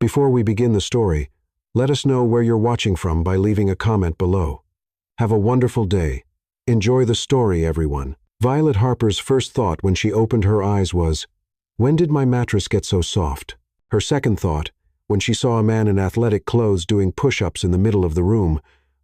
Before we begin the story, let us know where you're watching from by leaving a comment below. Have a wonderful day. Enjoy the story, everyone. Violet Harper's first thought when she opened her eyes was, "When did my mattress get so soft?" Her second thought, when she saw a man in athletic clothes doing push-ups in the middle of the room,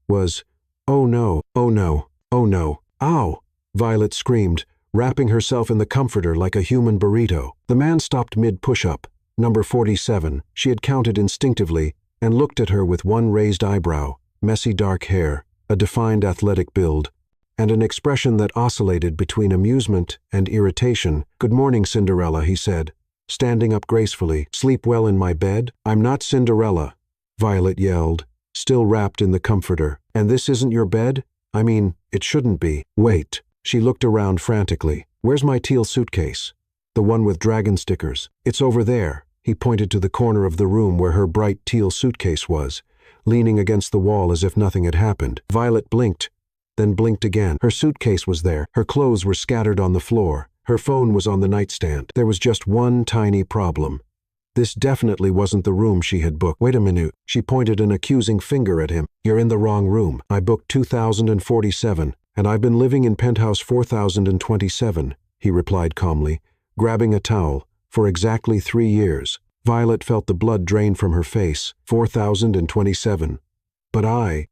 was, "Oh no, oh no, oh no, ow!" Violet screamed, wrapping herself in the comforter like a human burrito. The man stopped mid-push-up, number 47, she had counted instinctively, and looked at her with one raised eyebrow, messy dark hair, a defined athletic build, and an expression that oscillated between amusement and irritation. "Good morning, Cinderella," he said, standing up gracefully. "Sleep well in my bed?" "I'm not Cinderella," Violet yelled, still wrapped in the comforter. "And this isn't your bed? I mean, it shouldn't be." "Wait." She looked around frantically. "Where's my teal suitcase? The one with dragon stickers." "It's over there." He pointed to the corner of the room where her bright teal suitcase was, leaning against the wall as if nothing had happened. Violet blinked, then blinked again. Her suitcase was there. Her clothes were scattered on the floor. Her phone was on the nightstand. There was just one tiny problem. This definitely wasn't the room she had booked. "Wait a minute." She pointed an accusing finger at him. "You're in the wrong room. I booked 2047, and I've been living in penthouse 4027, he replied calmly, grabbing a towel, "for exactly 3 years. Violet felt the blood drain from her face. 4027. "But I,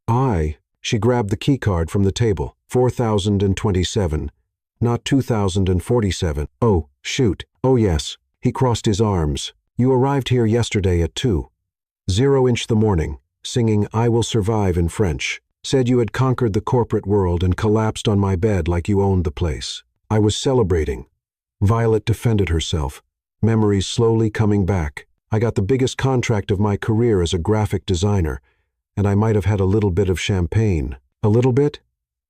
she grabbed the keycard from the table. 4027. Not 2047. "Oh, shoot. Oh yes." He crossed his arms. "You arrived here yesterday at 2:00 the morning, singing 'I Will Survive' in French. Said you had conquered the corporate world and collapsed on my bed like you owned the place. I was celebrating." Violet defended herself, memories slowly coming back. "I got the biggest contract of my career as a graphic designer, and I might have had a little bit of champagne." "A little bit?"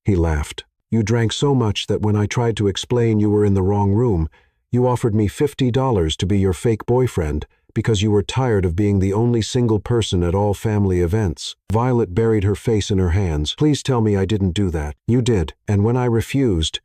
He laughed. "You drank so much that when I tried to explain you were in the wrong room, you offered me $50 to be your fake boyfriend because you were tired of being the only single person at all family events." Violet buried her face in her hands. "Please tell me I didn't do that." "You did, and when I refused,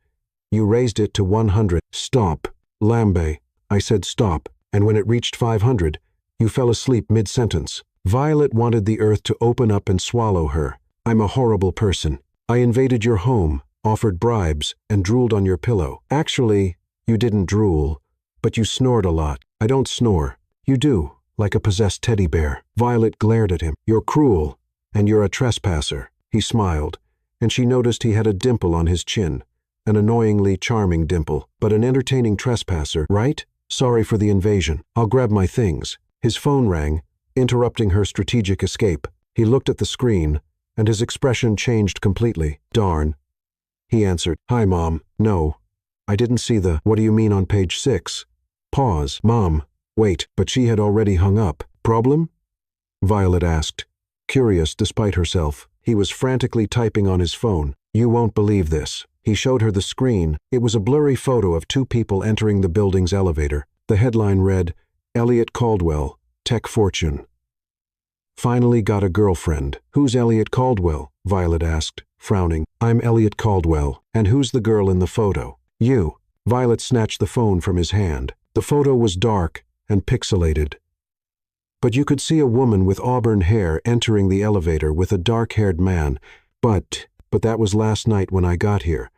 you raised it to 100. "Stop, Lambe." I said stop, and when it reached 500, you fell asleep mid-sentence. Violet wanted the earth to open up and swallow her. "I'm a horrible person. I invaded your home, offered bribes, and drooled on your pillow." "Actually, you didn't drool, but you snored a lot." "I don't snore." "You do, like a possessed teddy bear." Violet glared at him. "You're cruel, and you're a trespasser." He smiled, and she noticed he had a dimple on his chin, an annoyingly charming dimple, but an entertaining trespasser, right? "Sorry for the invasion. I'll grab my things." His phone rang, interrupting her strategic escape. He looked at the screen, and his expression changed completely. "Darn." He answered, "Hi, Mom. No, I didn't see the, what do you mean on page 6? Pause. Mom. Wait, but she had already hung up. "Problem?" Violet asked, curious despite herself. He was frantically typing on his phone. "You won't believe this." He showed her the screen. It was a blurry photo of 2 people entering the building's elevator. The headline read, "Elliot Caldwell, Tech Fortune. Finally got a girlfriend." "Who's Elliot Caldwell?" Violet asked, frowning. "I'm Elliot Caldwell. And who's the girl in the photo?" "You." Violet snatched the phone from his hand. The photo was dark and pixelated, but you could see a woman with auburn hair entering the elevator with a dark-haired man. But that was last night when I got here,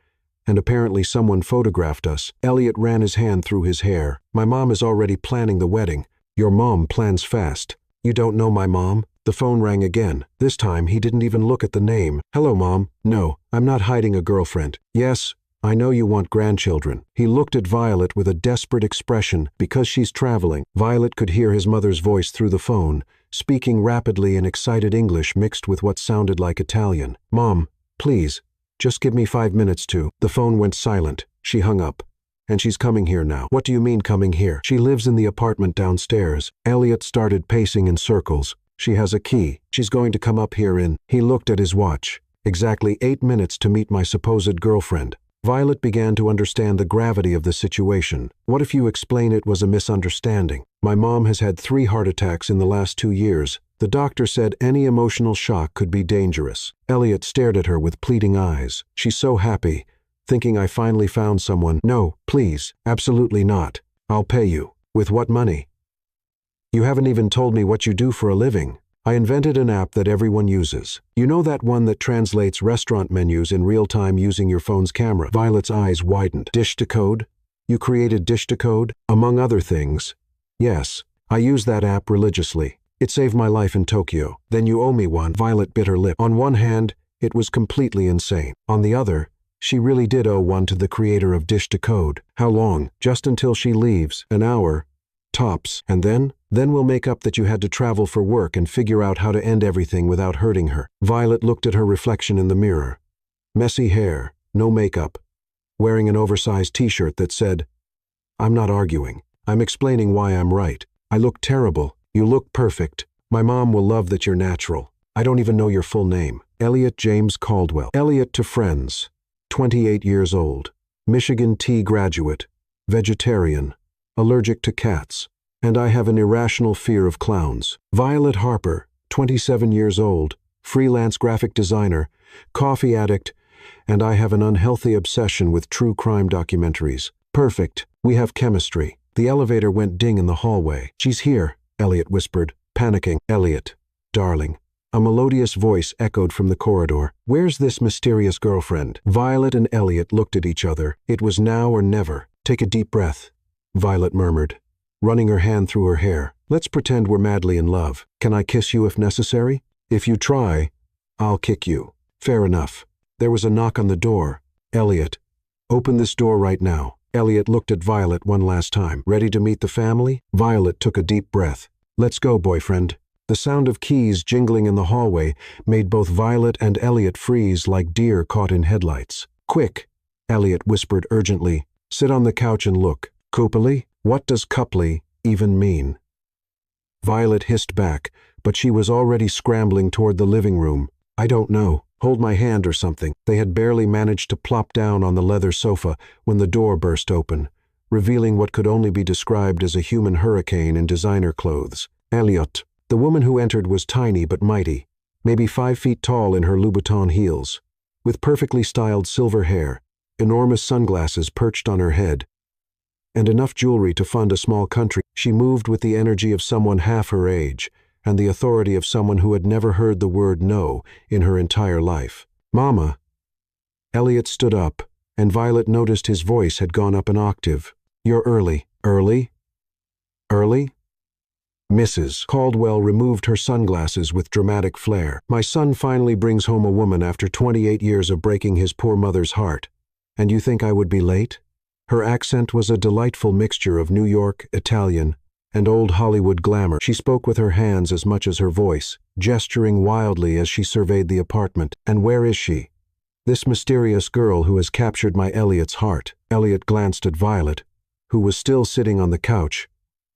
and apparently someone photographed us." Elliot ran his hand through his hair. "My mom is already planning the wedding." "Your mom plans fast." "You don't know my mom?" The phone rang again. This time he didn't even look at the name. "Hello, Mom." "No, I'm not hiding a girlfriend." "Yes, I know you want grandchildren." He looked at Violet with a desperate expression. "Because she's traveling." Violet could hear his mother's voice through the phone, speaking rapidly in excited English mixed with what sounded like Italian. "Mom, please, just give me 5 minutes to." The phone went silent. She hung up. "And she's coming here now." "What do you mean coming here?" "She lives in the apartment downstairs." Elliot started pacing in circles. "She has a key. She's going to come up here in..." He looked at his watch. "Exactly 8 minutes to meet my supposed girlfriend." Violet began to understand the gravity of the situation. "What if you explain it was a misunderstanding? My mom has had 3 heart attacks in the last 2 years. The doctor said any emotional shock could be dangerous." Elliot stared at her with pleading eyes. "She's so happy, thinking I finally found someone." "No, please, absolutely not. I'll pay you." "With what money?" You haven't even told me what you do for a living. I invented an app that everyone uses. You know that one that translates restaurant menus in real time using your phone's camera? Violet's eyes widened. Dish to Code? You created Dish to Code? Among other things. Yes, I use that app religiously. It saved my life in Tokyo. Then you owe me one. Violet bit her lip. On one hand, it was completely insane. On the other, she really did owe one to the creator of Dish to Code. How long? Just until she leaves. An hour. Tops. And then? Then we'll make up that you had to travel for work and figure out how to end everything without hurting her. Violet looked at her reflection in the mirror. Messy hair, no makeup, wearing an oversized t-shirt that said, "I'm not arguing. I'm explaining why I'm right. I look terrible. You look perfect. My mom will love that you're natural. I don't even know your full name." Elliot James Caldwell. Elliot to friends. 28 years old. Michigan T graduate. Vegetarian. Allergic to cats. And I have an irrational fear of clowns. Violet Harper, 27 years old, freelance graphic designer, coffee addict, and I have an unhealthy obsession with true crime documentaries. Perfect. We have chemistry. The elevator went ding in the hallway. "She's here," Elliot whispered, panicking. "Elliot, darling." A melodious voice echoed from the corridor. "Where's this mysterious girlfriend?" Violet and Elliot looked at each other. It was now or never. "Take a deep breath," Violet murmured, running her hand through her hair. "Let's pretend we're madly in love. Can I kiss you if necessary? If you try, I'll kick you." "Fair enough." There was a knock on the door. "Elliot, open this door right now." Elliot looked at Violet one last time. "Ready to meet the family?" Violet took a deep breath. "Let's go, boyfriend." The sound of keys jingling in the hallway made both Violet and Elliot freeze like deer caught in headlights. "Quick," Elliot whispered urgently. "Sit on the couch and look." "Couply? What does couply even mean?" Violet hissed back, but she was already scrambling toward the living room. "I don't know. Hold my hand or something." They had barely managed to plop down on the leather sofa when the door burst open, revealing what could only be described as a human hurricane in designer clothes. Elliot. The woman who entered was tiny but mighty, maybe 5 feet tall in her Louboutin heels, with perfectly styled silver hair, enormous sunglasses perched on her head, and enough jewelry to fund a small country. She moved with the energy of someone half her age, and the authority of someone who had never heard the word no in her entire life. "Mama." Elliot stood up, and Violet noticed his voice had gone up an octave. "You're early." "Early? Early?" Mrs. Caldwell removed her sunglasses with dramatic flair. "My son finally brings home a woman after 28 years of breaking his poor mother's heart. And you think I would be late?" Her accent was a delightful mixture of New York, Italian, and old Hollywood glamour. She spoke with her hands as much as her voice, gesturing wildly as she surveyed the apartment. "And where is she? This mysterious girl who has captured my Elliot's heart." Elliot glanced at Violet, who was still sitting on the couch,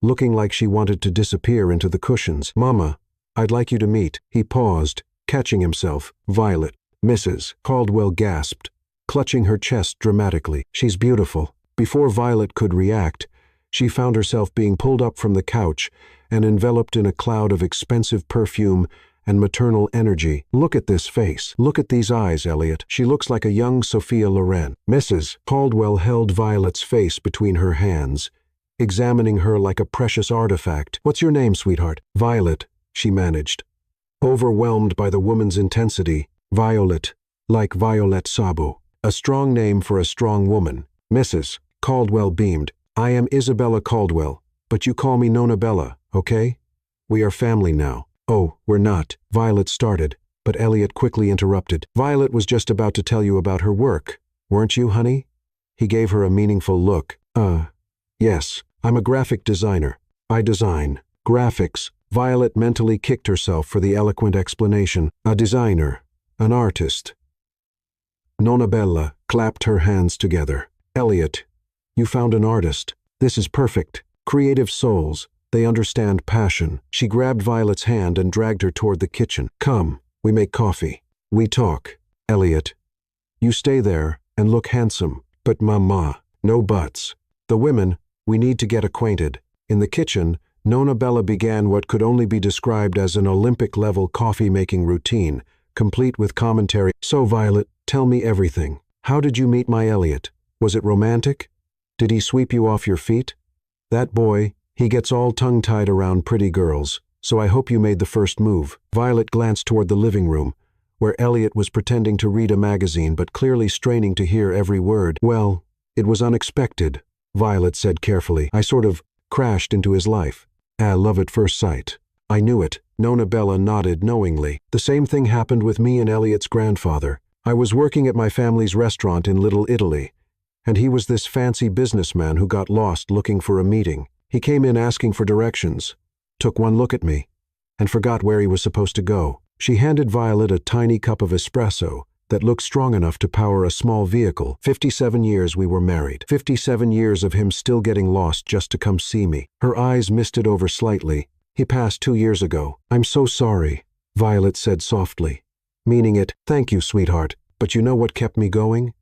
looking like she wanted to disappear into the cushions. "Mama, I'd like you to meet." He paused, catching himself. "Violet." Mrs. Caldwell gasped, clutching her chest dramatically. "She's beautiful." Before Violet could react, she found herself being pulled up from the couch and enveloped in a cloud of expensive perfume and maternal energy. "Look at this face. Look at these eyes, Elliot. She looks like a young Sophia Loren." Mrs. Caldwell held Violet's face between her hands, examining her like a precious artifact. "What's your name, sweetheart?" "Violet," she managed, overwhelmed by the woman's intensity. "Violet, like Violette Sabo. A strong name for a strong woman." Mrs. Caldwell beamed. "I am Isabella Caldwell, but you call me Nona Bella, okay? We are family now." "Oh, we're not," Violet started, but Elliot quickly interrupted. "Violet was just about to tell you about her work, weren't you, honey?" He gave her a meaningful look. Yes, I'm a graphic designer. I design graphics." Violet mentally kicked herself for the eloquent explanation. "A designer, an artist." Nona Bella clapped her hands together. "Elliot, you found an artist. This is perfect. Creative souls, they understand passion." She grabbed Violet's hand and dragged her toward the kitchen. "Come, we make coffee. We talk. Elliot, you stay there and look handsome. But mama, no buts. The women, we need to get acquainted." In the kitchen, Nona Bella began what could only be described as an Olympic-level coffee-making routine, complete with commentary. "So, Violet, tell me everything. How did you meet my Elliot? Was it romantic? Did he sweep you off your feet? That boy, He gets all tongue-tied around pretty girls, so I hope you made the first move. Violet glanced toward the living room, where Elliot was pretending to read a magazine but clearly straining to hear every word. Well, it was unexpected, Violet said carefully. I sort of crashed into his life. Love at first sight. I knew it. Nona Bella nodded knowingly. The same thing happened with me and Elliot's grandfather. I was working at my family's restaurant in Little Italy, and he was this fancy businessman who got lost looking for a meeting. He came in asking for directions, took one look at me, and forgot where he was supposed to go. She handed Violet a tiny cup of espresso that looked strong enough to power a small vehicle. 57 years we were married. 57 years of him still getting lost just to come see me. Her eyes misted over slightly. He passed 2 years ago. I'm so sorry, Violet said softly, meaning it. Thank you, sweetheart. But you know what kept me going?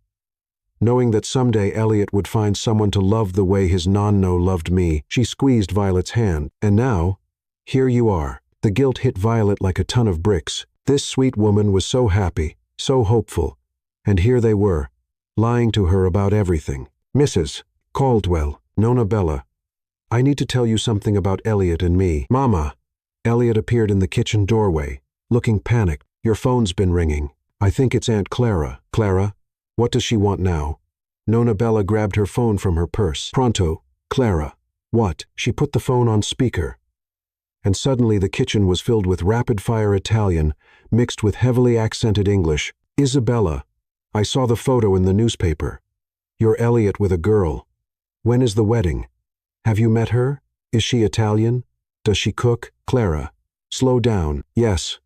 Knowing that someday Elliot would find someone to love the way his nonno loved me. She squeezed Violet's hand. And now, here you are. The guilt hit Violet like a ton of bricks. This sweet woman was so happy, so hopeful, and here they were, lying to her about everything. Mrs. Caldwell, Nona Bella, I need to tell you something about Elliot and me. Mama. Elliot appeared in the kitchen doorway, looking panicked. Your phone's been ringing. I think it's Aunt Clara. Clara? What does she want now? Nona Bella grabbed her phone from her purse. Pronto, Clara. What? She put the phone on speaker. And suddenly the kitchen was filled with rapid-fire Italian, mixed with heavily accented English. Isabella, I saw the photo in the newspaper. You're Elliot with a girl. When is the wedding? Have you met her? Is she Italian? Does she cook? Clara, slow down. Yes.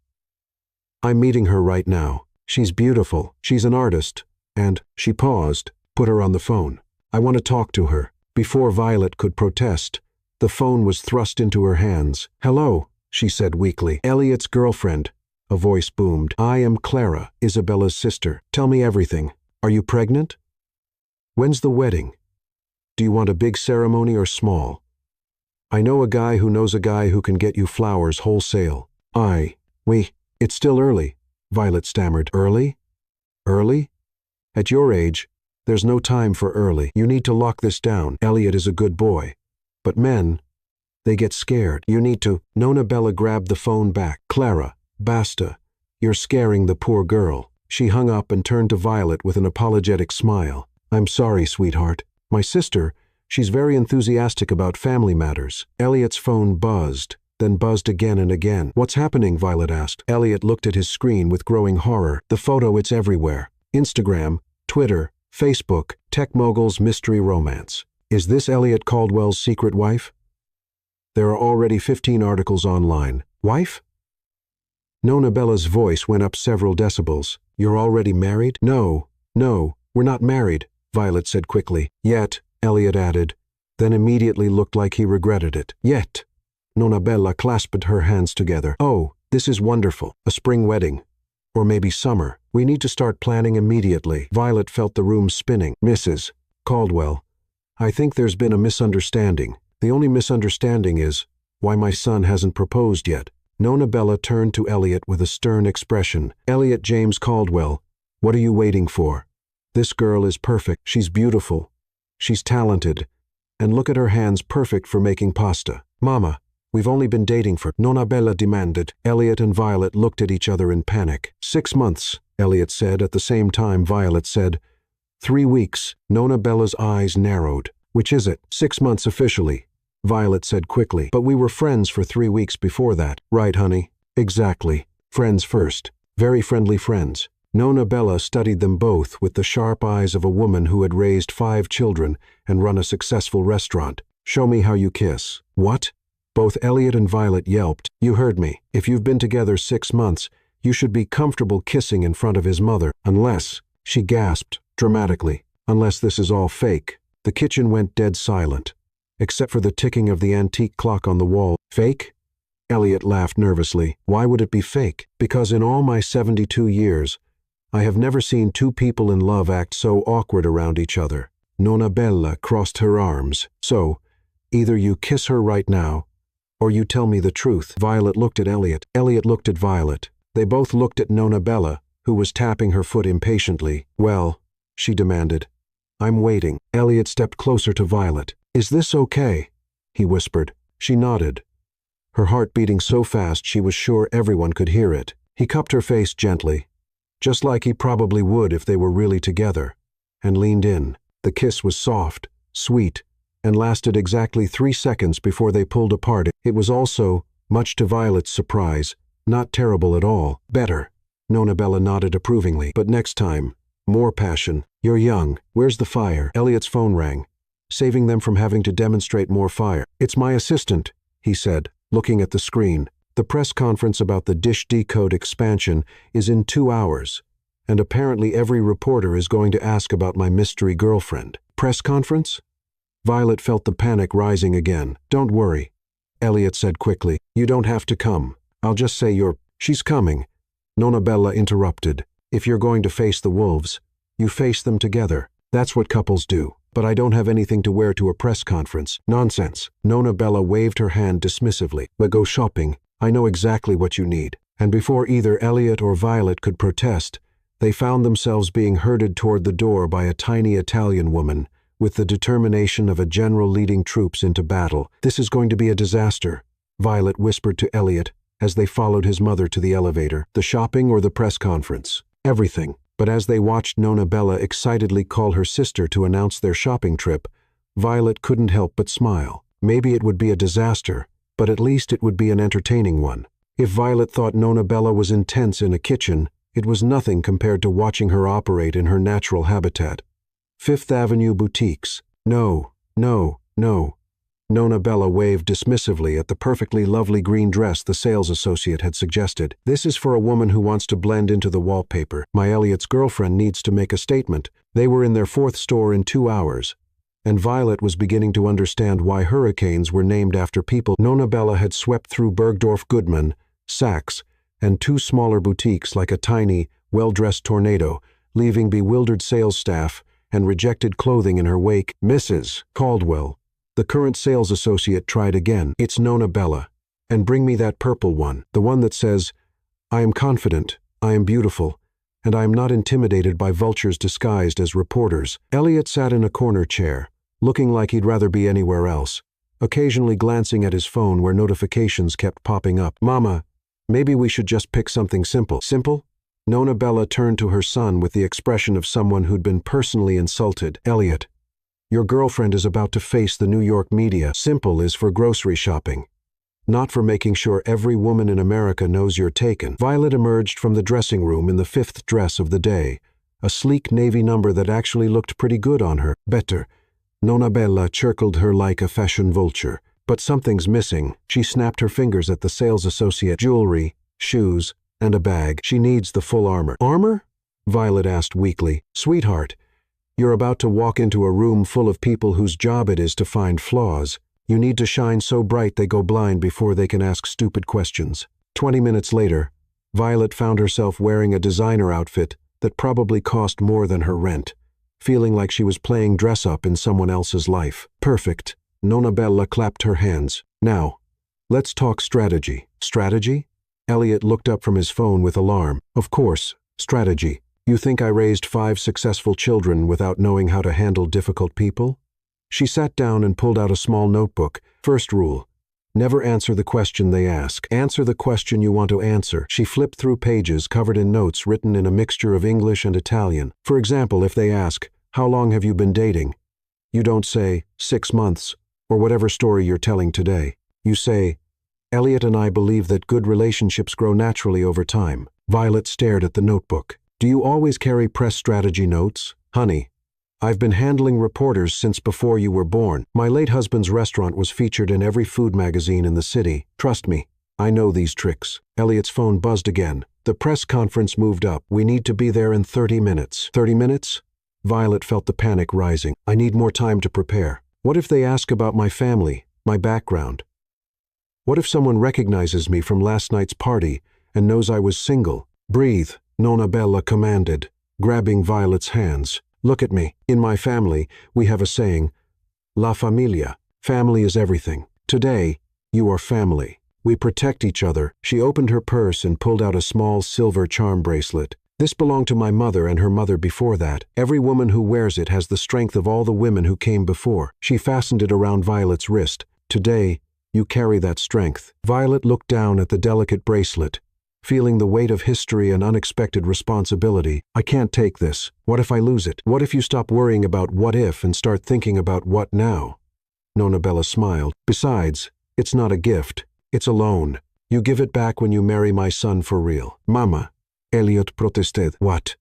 I'm meeting her right now. She's beautiful. She's an artist. And, she paused, put her on the phone. I want to talk to her. Before Violet could protest, the phone was thrust into her hands. Hello, she said weakly. Elliot's girlfriend. A voice boomed. I am Clara, Isabella's sister. Tell me everything. Are you pregnant? When's the wedding? Do you want a big ceremony or small? I know a guy who knows a guy who can get you flowers wholesale. It's still early, Violet stammered. Early? Early? At your age, there's no time for early. You need to lock this down. Elliot is a good boy. But men, they get scared. You need to. Nona Bella grabbed the phone back. Clara, basta. You're scaring the poor girl. She hung up and turned to Violet with an apologetic smile. I'm sorry, sweetheart. My sister, she's very enthusiastic about family matters. Elliot's phone buzzed, then buzzed again and again. What's happening? Violet asked. Elliot looked at his screen with growing horror. The photo, it's everywhere. Instagram, Twitter, Facebook, tech mogul's mystery romance. Is this Elliot Caldwell's secret wife? There are already 15 articles online. Wife? Nona Bella's voice went up several decibels. You're already married? No, we're not married, Violet said quickly. Yet, Elliot added, then immediately looked like he regretted it. Yet. Nona Bella clasped her hands together. Oh, this is wonderful. A spring wedding. Or maybe summer. We need to start planning immediately. Violet felt the room spinning. Mrs. Caldwell, I think there's been a misunderstanding. The only misunderstanding is why my son hasn't proposed yet. Nona Bella turned to Elliot with a stern expression. Elliot James Caldwell, what are you waiting for? This girl is perfect. She's beautiful. She's talented. And look at her hands, perfect for making pasta. Mama, we've only been dating for... Nona Bella demanded. Elliot and Violet looked at each other in panic. 6 months, Elliot said. At the same time, Violet said, 3 weeks. Nona Bella's eyes narrowed. Which is it? 6 months officially, Violet said quickly. But we were friends for 3 weeks before that. Right, honey? Exactly. Friends first. Very friendly friends. Nona Bella studied them both with the sharp eyes of a woman who had raised 5 children and run a successful restaurant. Show me how you kiss. What? Both Elliot and Violet yelped. You heard me. If you've been together 6 months, you should be comfortable kissing in front of his mother. Unless, she gasped dramatically, unless this is all fake. The kitchen went dead silent, except for the ticking of the antique clock on the wall. Fake? Elliot laughed nervously. Why would it be fake? Because in all my 72 years, I have never seen 2 people in love act so awkward around each other. Nona Bella crossed her arms. So, either you kiss her right now, or you tell me the truth. Violet looked at Elliot. Elliot looked at Violet. They both looked at Nona Bella, who was tapping her foot impatiently. Well, she demanded. I'm waiting. Elliot stepped closer to Violet. Is this okay? he whispered. She nodded, her heart beating so fast she was sure everyone could hear it. He cupped her face gently, just like he probably would if they were really together, and leaned in. The kiss was soft, sweet, and lasted exactly 3 seconds before they pulled apart. It was also, much to Violet's surprise, not terrible at all. Better. Nona Bella nodded approvingly. But next time, more passion. You're young. Where's the fire? Elliot's phone rang, saving them from having to demonstrate more fire. It's my assistant, he said, looking at the screen. The press conference about the Dish Decode expansion is in 2 hours, and apparently every reporter is going to ask about my mystery girlfriend. Press conference? Violet felt the panic rising again. Don't worry, Elliot said quickly. You don't have to come. I'll just say She's coming, Nona Bella interrupted. If you're going to face the wolves, you face them together. That's what couples do. But I don't have anything to wear to a press conference. Nonsense. Nona Bella waved her hand dismissively. But go shopping. I know exactly what you need. And before either Elliot or Violet could protest, they found themselves being herded toward the door by a tiny Italian woman, with the determination of a general leading troops into battle. This is going to be a disaster, Violet whispered to Elliot as they followed his mother to the elevator. The shopping or the press conference? Everything. But as they watched Nona Bella excitedly call her sister to announce their shopping trip, Violet couldn't help but smile. Maybe it would be a disaster, but at least it would be an entertaining one. If Violet thought Nona Bella was intense in a kitchen, it was nothing compared to watching her operate in her natural habitat. Fifth Avenue boutiques. No, no, no. Nona Bella waved dismissively at the perfectly lovely green dress the sales associate had suggested. This is for a woman who wants to blend into the wallpaper. My Elliot's girlfriend needs to make a statement. They were in their 4th store in 2 hours, and Violet was beginning to understand why hurricanes were named after people. Nona Bella had swept through Bergdorf Goodman, Saks, and 2 smaller boutiques like a tiny, well-dressed tornado, leaving bewildered sales staff and rejected clothing in her wake. Mrs. Caldwell, the current sales associate, tried again. It's Nona Bella. And bring me that purple one, the one that says, I am confident, I am beautiful, and I am not intimidated by vultures disguised as reporters. Elliot sat in a corner chair, looking like he'd rather be anywhere else, occasionally glancing at his phone where notifications kept popping up. Mama, maybe we should just pick something simple. Simple? Nona Bella turned to her son with the expression of someone who'd been personally insulted. Elliot, your girlfriend is about to face the New York media. Simple is for grocery shopping, not for making sure every woman in America knows you're taken. Violet emerged from the dressing room in the 5th dress of the day, a sleek navy number that actually looked pretty good on her. Better. Nona Bella circled her like a fashion vulture. But something's missing. She snapped her fingers at the sales associate. Jewelry, shoes, and a bag. She needs the full armor. Armor? Violet asked weakly. Sweetheart, you're about to walk into a room full of people whose job it is to find flaws. You need to shine so bright they go blind before they can ask stupid questions. 20 minutes later, Violet found herself wearing a designer outfit that probably cost more than her rent, feeling like she was playing dress-up in someone else's life. Perfect. Nona Bella clapped her hands. Now, let's talk strategy. Strategy? Elliot looked up from his phone with alarm. Of course, strategy. You think I raised 5 successful children without knowing how to handle difficult people? She sat down and pulled out a small notebook. First rule, never answer the question they ask. Answer the question you want to answer. She flipped through pages covered in notes written in a mixture of English and Italian. For example, if they ask, how long have you been dating? You don't say, 6 months, or whatever story you're telling today. You say, Elliot and I believe that good relationships grow naturally over time. Violet stared at the notebook. Do you always carry press strategy notes? Honey, I've been handling reporters since before you were born. My late husband's restaurant was featured in every food magazine in the city. Trust me, I know these tricks. Elliot's phone buzzed again. The press conference moved up. We need to be there in 30 minutes. 30 minutes? Violet felt the panic rising. I need more time to prepare. What if they ask about my family, my background? What if someone recognizes me from last night's party and knows I was single? Breathe, Nona Bella commanded, grabbing Violet's hands. Look at me. In my family, we have a saying, La familia. Family is everything. Today, you are family. We protect each other. She opened her purse and pulled out a small silver charm bracelet. This belonged to my mother and her mother before that. Every woman who wears it has the strength of all the women who came before. She fastened it around Violet's wrist, Today, you carry that strength. Violet looked down at the delicate bracelet, feeling the weight of history and unexpected responsibility. I can't take this. What if I lose it? What if you stop worrying about what if and start thinking about what now? Nona Bella smiled. Besides, it's not a gift. It's a loan. You give it back when you marry my son for real. Mama, Elliot protested. What?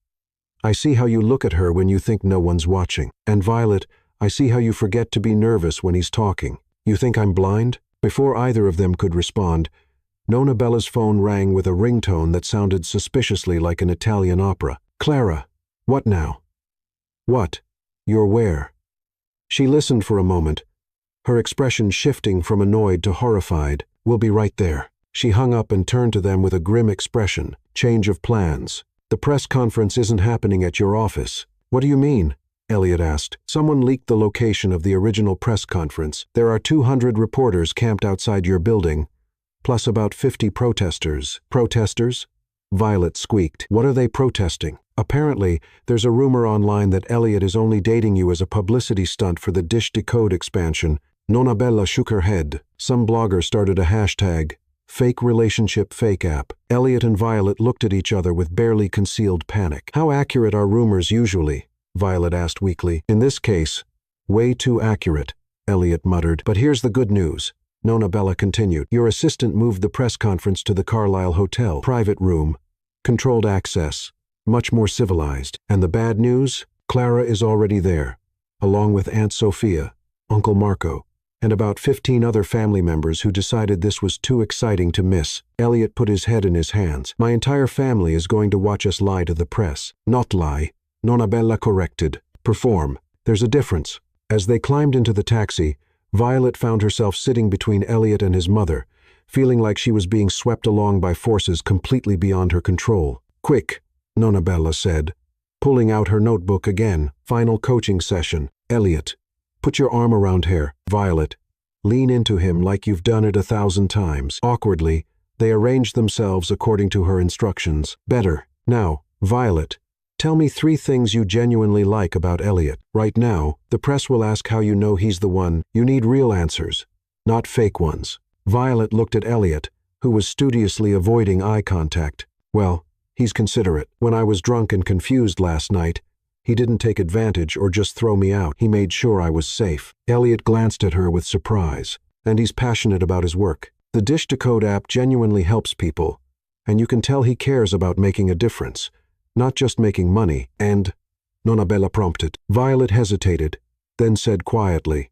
I see how you look at her when you think no one's watching. And Violet, I see how you forget to be nervous when he's talking. You think I'm blind? Before either of them could respond, Nona Bella's phone rang with a ringtone that sounded suspiciously like an Italian opera. Clara, what now? What? You're where? She listened for a moment, her expression shifting from annoyed to horrified. We'll be right there. She hung up and turned to them with a grim expression. Change of plans. The press conference isn't happening at your office. What do you mean? Elliot asked. Someone leaked the location of the original press conference. There are 200 reporters camped outside your building, plus about 50 protesters. Protesters? Violet squeaked. What are they protesting? Apparently, there's a rumor online that Elliot is only dating you as a publicity stunt for the Dish Decode expansion. Nona Bella shook her head. Some blogger started a hashtag, Fake Relationship Fake App. Elliot and Violet looked at each other with barely concealed panic. How accurate are rumors usually? Violet asked weakly. In this case, way too accurate, Elliot muttered. But here's the good news. Nona Bella continued. Your assistant moved the press conference to the Carlisle Hotel. Private room. Controlled access. Much more civilized. And the bad news? Clara is already there, along with Aunt Sophia, Uncle Marco, and about 15 other family members who decided this was too exciting to miss. Elliot put his head in his hands. My entire family is going to watch us lie to the press. Not lie, Nona Bella corrected. Perform. There's a difference. As they climbed into the taxi, Violet found herself sitting between Elliot and his mother, feeling like she was being swept along by forces completely beyond her control. Quick, Nona Bella said, pulling out her notebook again. Final coaching session. Elliot, put your arm around her. Violet, lean into him like you've done it 1,000 times. Awkwardly, they arranged themselves according to her instructions. Better. Now, Violet, tell me 3 things you genuinely like about Elliot. Right now, the press will ask how you know he's the one. You need real answers, not fake ones. Violet looked at Elliot, who was studiously avoiding eye contact. Well, he's considerate. When I was drunk and confused last night, he didn't take advantage or just throw me out. He made sure I was safe. Elliot glanced at her with surprise. And he's passionate about his work. The Dish Decode app genuinely helps people, and you can tell he cares about making a difference, not just making money. And, Nona Bella prompted. Violet hesitated, then said quietly,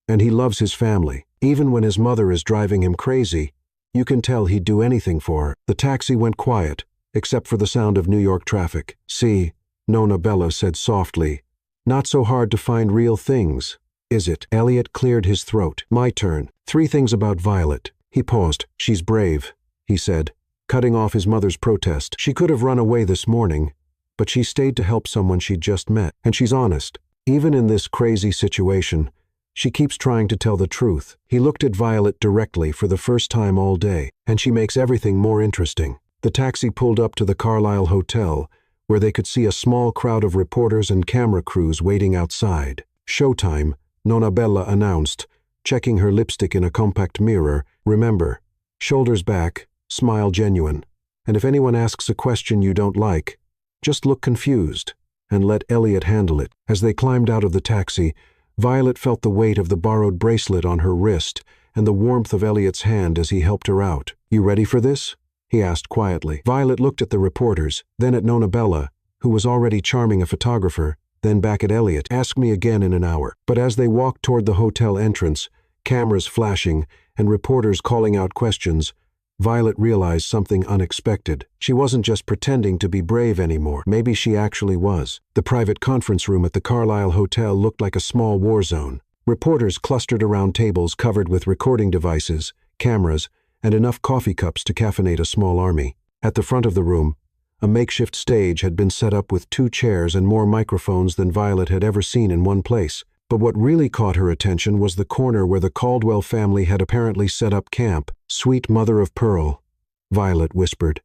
and he loves his family. Even when his mother is driving him crazy, you can tell he'd do anything for her. The taxi went quiet, except for the sound of New York traffic. See, Nona Bella said softly, not so hard to find real things, is it? Elliot cleared his throat. My turn. 3 things about Violet. He paused. She's brave, he said, cutting off his mother's protest. She could have run away this morning, but she stayed to help someone she'd just met. And she's honest. Even in this crazy situation, she keeps trying to tell the truth. He looked at Violet directly for the first time all day, and she makes everything more interesting. The taxi pulled up to the Carlisle Hotel, where they could see a small crowd of reporters and camera crews waiting outside. Showtime, Nona Bella announced, checking her lipstick in a compact mirror. Remember, shoulders back, smile genuine. And if anyone asks a question you don't like, just look confused and let Elliot handle it. As they climbed out of the taxi, Violet felt the weight of the borrowed bracelet on her wrist and the warmth of Elliot's hand as he helped her out. You ready for this? He asked quietly. Violet looked at the reporters, then at Nona Bella, who was already charming a photographer, then back at Elliot. Ask me again in an hour. But as they walked toward the hotel entrance, cameras flashing and reporters calling out questions, Violet realized something unexpected. She wasn't just pretending to be brave anymore. Maybe she actually was. The private conference room at the Carlisle Hotel looked like a small war zone. Reporters clustered around tables covered with recording devices, cameras, and enough coffee cups to caffeinate a small army. At the front of the room, a makeshift stage had been set up with 2 chairs and more microphones than Violet had ever seen in one place. But what really caught her attention was the corner where the Caldwell family had apparently set up camp. Sweet mother of pearl, Violet whispered,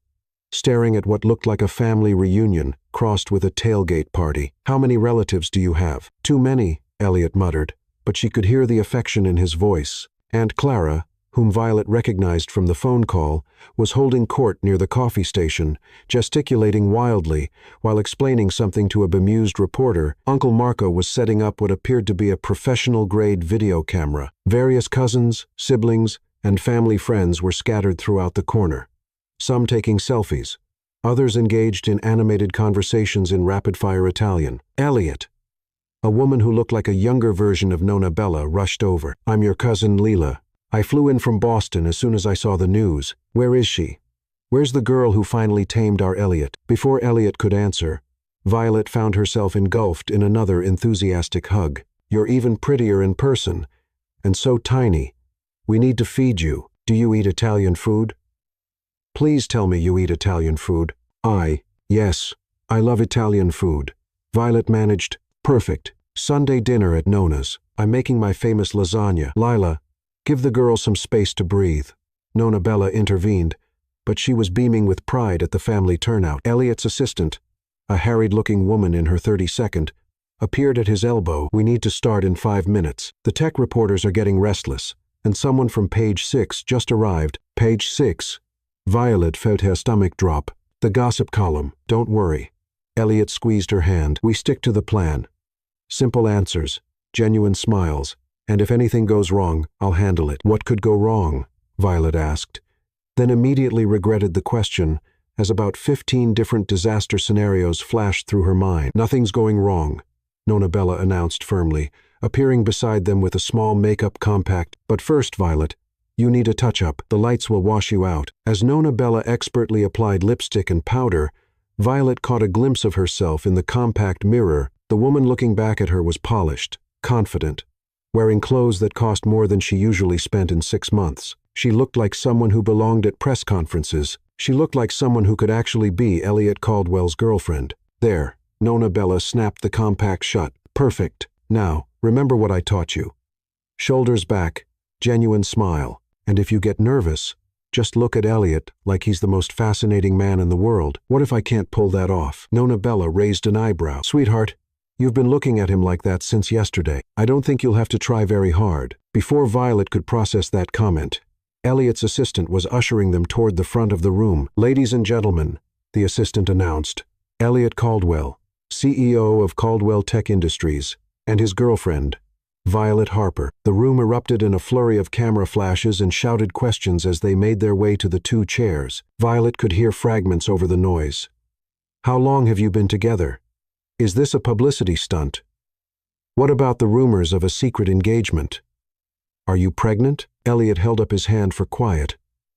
staring at what looked like a family reunion crossed with a tailgate party. How many relatives do you have? Too many, Elliot muttered, but she could hear the affection in his voice. Aunt Clara, whom Violet recognized from the phone call, was holding court near the coffee station, gesticulating wildly while explaining something to a bemused reporter. Uncle Marco was setting up what appeared to be a professional-grade video camera. Various cousins, siblings, and family friends were scattered throughout the corner, some taking selfies, others engaged in animated conversations in rapid-fire Italian. Elliot, a woman who looked like a younger version of Nonna Bella, rushed over. "I'm your cousin Leela. I flew in from Boston as soon as I saw the news. Where is she? Where's the girl who finally tamed our Elliot?" Before Elliot could answer, Violet found herself engulfed in another enthusiastic hug. "You're even prettier in person, and so tiny. We need to feed you. Do you eat Italian food? Please tell me you eat Italian food." Yes, I love Italian food." Violet managed. "Perfect. Sunday dinner at Nona's. I'm making my famous lasagna." "Lila, give the girl some space to breathe." Nonna Bella intervened, but she was beaming with pride at the family turnout. Elliot's assistant, a harried-looking woman in her 32nd, appeared at his elbow. "We need to start in 5 minutes. The tech reporters are getting restless, and someone from page 6 just arrived." "Page 6? Violet felt her stomach drop. "The gossip column. Don't worry." Elliot squeezed her hand. "We stick to the plan. Simple answers, genuine smiles, and if anything goes wrong, I'll handle it." "What could go wrong?" Violet asked, then immediately regretted the question, as about 15 different disaster scenarios flashed through her mind. "Nothing's going wrong," Nonna Bella announced firmly, appearing beside them with a small makeup compact. "But first, Violet, you need a touch-up. The lights will wash you out." As Nonna Bella expertly applied lipstick and powder, Violet caught a glimpse of herself in the compact mirror. The woman looking back at her was polished, confident, wearing clothes that cost more than she usually spent in 6 months. She looked like someone who belonged at press conferences. She looked like someone who could actually be Elliot Caldwell's girlfriend. "There," Nonna Bella snapped the compact shut. "Perfect. Now, remember what I taught you. Shoulders back, genuine smile, and if you get nervous, just look at Elliot like he's the most fascinating man in the world." "What if I can't pull that off?" Nonna Bella raised an eyebrow. "Sweetheart, you've been looking at him like that since yesterday. I don't think you'll have to try very hard." Before Violet could process that comment, Elliot's assistant was ushering them toward the front of the room. "Ladies and gentlemen," the assistant announced, "Elliot Caldwell, CEO of Caldwell Tech Industries, and his girlfriend, Violet Harper." The room erupted in a flurry of camera flashes and shouted questions as they made their way to the 2 chairs. Violet could hear fragments over the noise. "How long have you been together? Is this a publicity stunt? What about the rumors of a secret engagement? Are you pregnant?" Elliot held up his hand for quiet,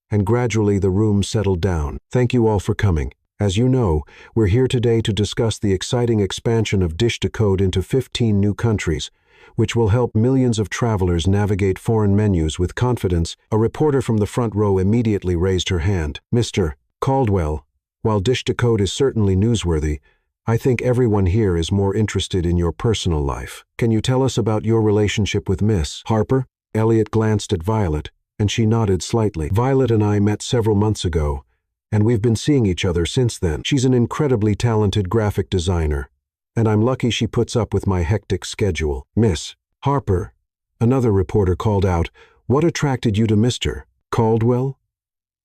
and gradually the room settled down. "Thank you all for coming. As you know, we're here today to discuss the exciting expansion of Dish Decode into 15 new countries, which will help millions of travelers navigate foreign menus with confidence." A reporter from the front row immediately raised her hand. "Mr. Caldwell, while Dish Decode is certainly newsworthy, I think everyone here is more interested in your personal life. Can you tell us about your relationship with Miss Harper?" Elliot glanced at Violet, and she nodded slightly. "Violet and I met several months ago, and we've been seeing each other since then. She's an incredibly talented graphic designer, and I'm lucky she puts up with my hectic schedule." "Miss Harper," another reporter called out, "what attracted you to Mr. Caldwell?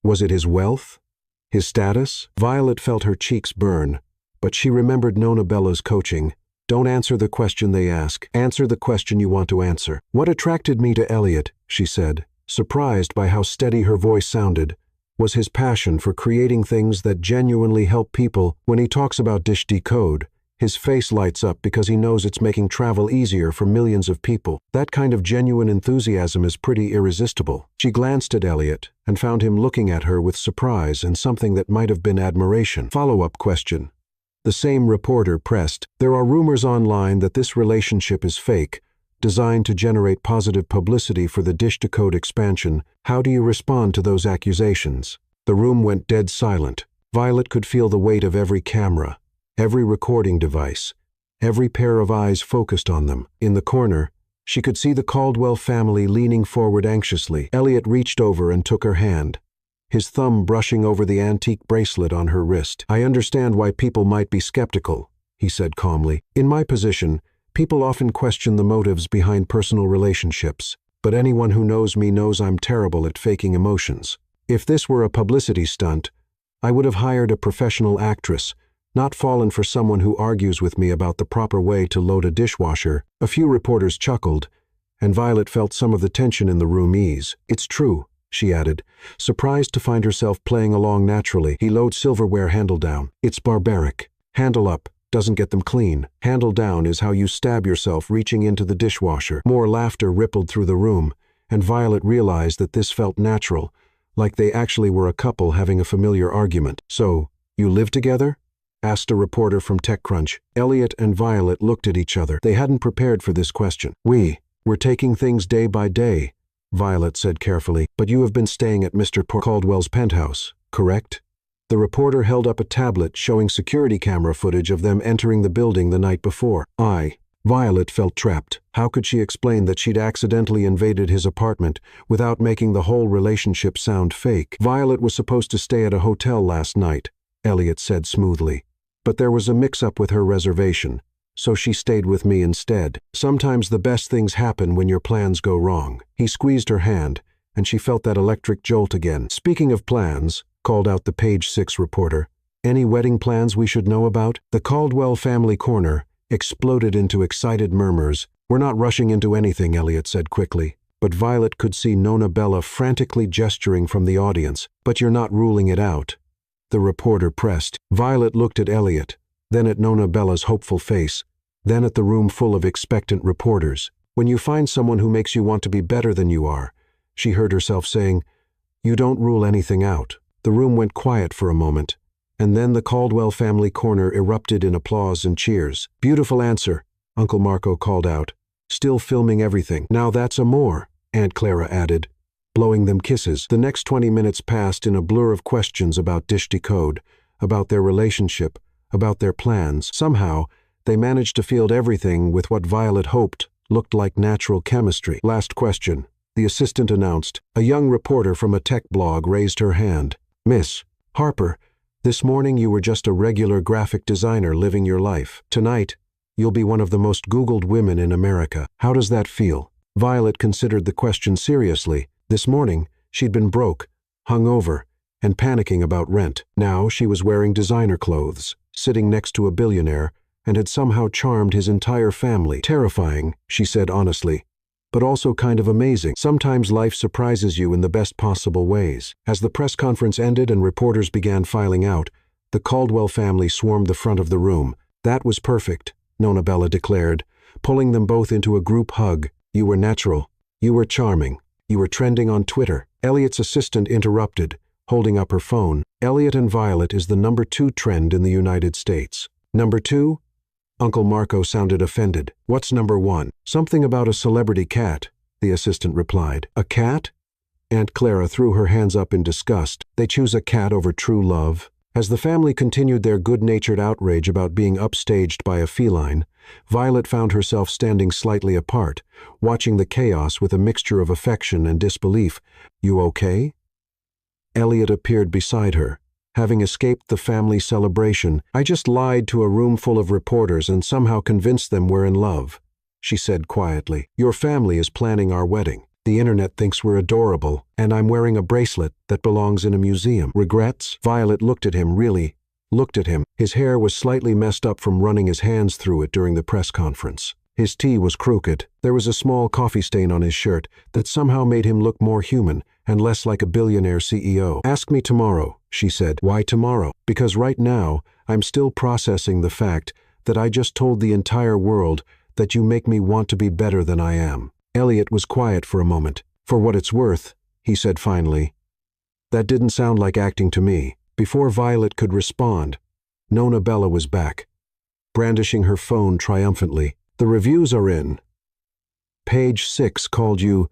Was it his wealth? His status?" Violet felt her cheeks burn, but she remembered Nonna Bella's coaching. "Don't answer the question they ask. Answer the question you want to answer." "What attracted me to Elliot," she said, surprised by how steady her voice sounded, "was his passion for creating things that genuinely help people. When he talks about Dish Decode, his face lights up because he knows it's making travel easier for millions of people. That kind of genuine enthusiasm is pretty irresistible." She glanced at Elliot and found him looking at her with surprise and something that might have been admiration. "Follow-up question." The same reporter pressed, "There are rumors online that this relationship is fake, designed to generate positive publicity for the Dish Decode expansion. How do you respond to those accusations?" The room went dead silent. Violet could feel the weight of every camera, every recording device, every pair of eyes focused on them. In the corner, she could see the Caldwell family leaning forward anxiously. Elliot reached over and took her hand, his thumb brushing over the antique bracelet on her wrist. "I understand why people might be skeptical," he said calmly. "In my position, People often question the motives behind personal relationships, but anyone who knows me knows I'm terrible at faking emotions. If this were a publicity stunt, I would have hired a professional actress, not fallen for someone who argues with me about the proper way to load a dishwasher." A few reporters chuckled, and Violet felt some of the tension in the room ease. "It's true," she added, surprised to find herself playing along naturally. "He loads silverware handle down. It's barbaric. Handle up doesn't get them clean. Handle down is how you stab yourself reaching into the dishwasher." More laughter rippled through the room, and Violet realized that this felt natural, like they actually were a couple having a familiar argument. "So, you live together?" asked a reporter from TechCrunch. Elliot and Violet looked at each other. They hadn't prepared for this question. We're taking things day by day," Violet said carefully. "But you have been staying at Mr. Caldwell's penthouse, correct?" The reporter held up a tablet showing security camera footage of them entering the building the night before. Violet felt trapped. How could she explain that she'd accidentally invaded his apartment without making the whole relationship sound fake? "Violet was supposed to stay at a hotel last night," Elliot said smoothly. "But there was a mix-up with her reservation, so she stayed with me instead. Sometimes the best things happen when your plans go wrong." He squeezed her hand, and she felt that electric jolt again. "Speaking of plans," called out the Page 6 reporter, "any wedding plans we should know about?" The Caldwell family corner exploded into excited murmurs. "We're not rushing into anything," Elliot said quickly. But Violet could see Nona Bella frantically gesturing from the audience. "But you're not ruling it out?" the reporter pressed. Violet looked at Elliot, then at Nona Bella's hopeful face, then at the room full of expectant reporters. "When you find someone who makes you want to be better than you are," she heard herself saying, "you don't rule anything out." The room went quiet for a moment, and then the Caldwell family corner erupted in applause and cheers. "Beautiful answer," Uncle Marco called out, still filming everything. "Now that's a more," Aunt Clara added, blowing them kisses. The next 20 minutes passed in a blur of questions about Dish Decode, about their relationship, about their plans. Somehow, they managed to field everything with what Violet hoped looked like natural chemistry. "Last question," the assistant announced. A young reporter from a tech blog raised her hand. "Miss Harper, this morning you were just a regular graphic designer living your life. Tonight, you'll be one of the most Googled women in America. How does that feel?" Violet considered the question seriously. This morning, she'd been broke, hungover, and panicking about rent. Now she was wearing designer clothes, sitting next to a billionaire, and had somehow charmed his entire family. "Terrifying," she said honestly, "but also kind of amazing. Sometimes life surprises you in the best possible ways." As the press conference ended and reporters began filing out, the Caldwell family swarmed the front of the room. "That was perfect," Nona Bella declared, pulling them both into a group hug. "You were natural. You were charming. You were trending on Twitter." Elliot's assistant interrupted, holding up her phone. "Elliot and Violet is the #2 trend in the United States." "#2? Uncle Marco sounded offended. "What's #1? "Something about a celebrity cat," the assistant replied. "A cat?" Aunt Clara threw her hands up in disgust. "They choose a cat over true love." As the family continued their good-natured outrage about being upstaged by a feline, Violet found herself standing slightly apart, watching the chaos with a mixture of affection and disbelief. "You okay?" Elliot appeared beside her, having escaped the family celebration. "I just lied to a room full of reporters and somehow convinced them we're in love," she said quietly. "Your family is planning our wedding. The internet thinks we're adorable, and I'm wearing a bracelet that belongs in a museum. Regrets?" Violet looked at him, really looked at him. His hair was slightly messed up from running his hands through it during the press conference. His tee was crooked. There was a small coffee stain on his shirt that somehow made him look more human and less like a billionaire CEO. "Ask me tomorrow," she said. "Why tomorrow?" "Because right now, I'm still processing the fact that I just told the entire world that you make me want to be better than I am." Elliot was quiet for a moment. "For what it's worth," he said finally, "that didn't sound like acting to me." Before Violet could respond, Nona Bella was back, brandishing her phone triumphantly. "The reviews are in. Page 6 called you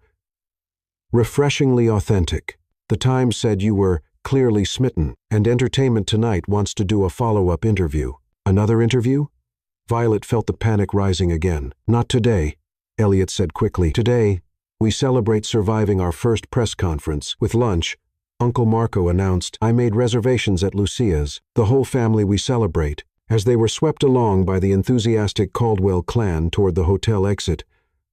refreshingly authentic. The Times said you were clearly smitten, and Entertainment Tonight wants to do a follow-up interview." "Another interview?" Violet felt the panic rising again. "Not today," Elliot said quickly. "Today, we celebrate surviving our first press conference. With lunch, Uncle Marco announced, I made reservations at Lucia's. The whole family we celebrate. As they were swept along by the enthusiastic Caldwell clan toward the hotel exit,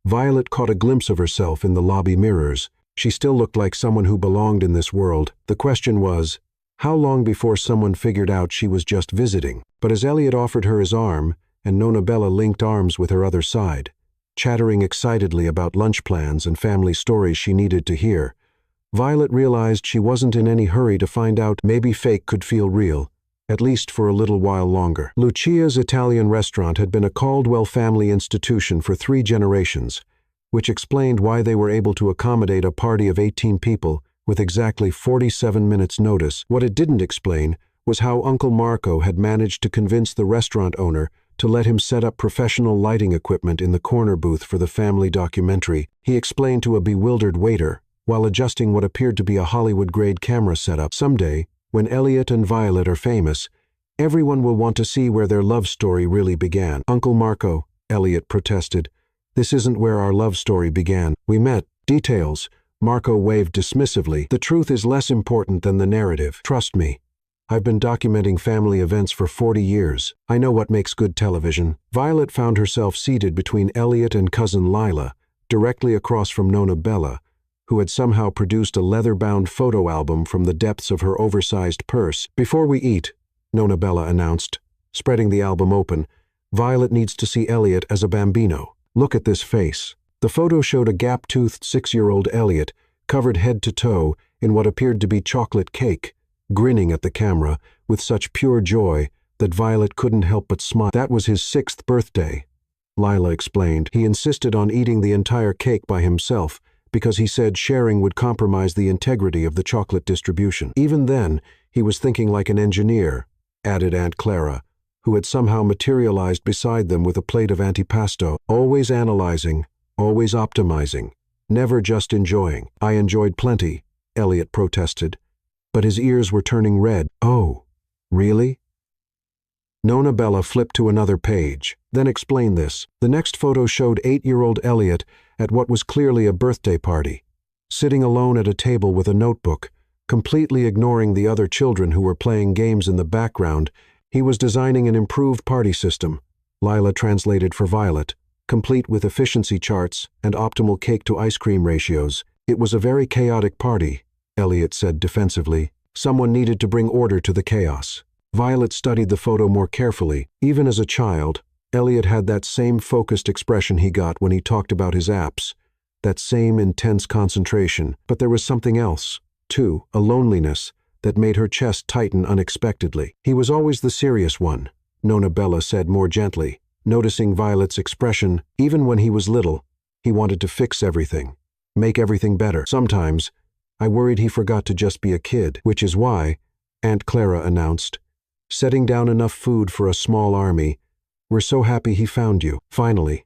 Violet caught a glimpse of herself in the lobby mirrors. She still looked like someone who belonged in this world. The question was, how long before someone figured out she was just visiting? But as Elliot offered her his arm, and Nona Bella linked arms with her other side, chattering excitedly about lunch plans and family stories she needed to hear, Violet realized she wasn't in any hurry to find out. Maybe fake could feel real, at least for a little while longer. Lucia's Italian restaurant had been a Caldwell family institution for 3 generations, which explained why they were able to accommodate a party of 18 people with exactly 47 minutes' notice. What it didn't explain was how Uncle Marco had managed to convince the restaurant owner to let him set up professional lighting equipment in the corner booth for the family documentary. He explained to a bewildered waiter, while adjusting what appeared to be a Hollywood-grade camera setup, "Someday, when Elliot and Violet are famous, everyone will want to see where their love story really began." "Uncle Marco," Elliot protested, "this isn't where our love story began. We met. Details." Marco waved dismissively. "The truth is less important than the narrative. Trust me. I've been documenting family events for 40 years. I know what makes good television." Violet found herself seated between Elliot and cousin Lila, directly across from Nona Bella, who had somehow produced a leather-bound photo album from the depths of her oversized purse. "Before we eat," Nona Bella announced, spreading the album open, "Violet needs to see Elliot as a bambino. Look at this face." The photo showed a gap-toothed 6-year-old Elliot, covered head to toe in what appeared to be chocolate cake, grinning at the camera with such pure joy that Violet couldn't help but smile. "That was his 6th birthday," Lila explained. "He insisted on eating the entire cake by himself because he said sharing would compromise the integrity of the chocolate distribution. Even then, he was thinking like an engineer," added Aunt Clara, who had somehow materialized beside them with a plate of antipasto. "Always analyzing, always optimizing, never just enjoying." "I enjoyed plenty," Elliot protested, but his ears were turning red. "Oh, really?" Nona Bella flipped to another page, then explained this. The next photo showed 8-year-old Elliot at what was clearly a birthday party, sitting alone at a table with a notebook, completely ignoring the other children who were playing games in the background. He was designing an improved party system, Lila translated for Violet, complete with efficiency charts and optimal cake-to-ice cream ratios. "It was a very chaotic party," Elliot said defensively. "Someone needed to bring order to the chaos." Violet studied the photo more carefully. Even as a child, Elliot had that same focused expression he got when he talked about his apps, that same intense concentration. But there was something else, too, a loneliness that made her chest tighten unexpectedly. "He was always the serious one," Nona Bella said more gently, noticing Violet's expression. "Even when he was little, he wanted to fix everything, make everything better. Sometimes, I worried he forgot to just be a kid, which is why," Aunt Clara announced, "setting down enough food for a small army. We're so happy he found you." Finally,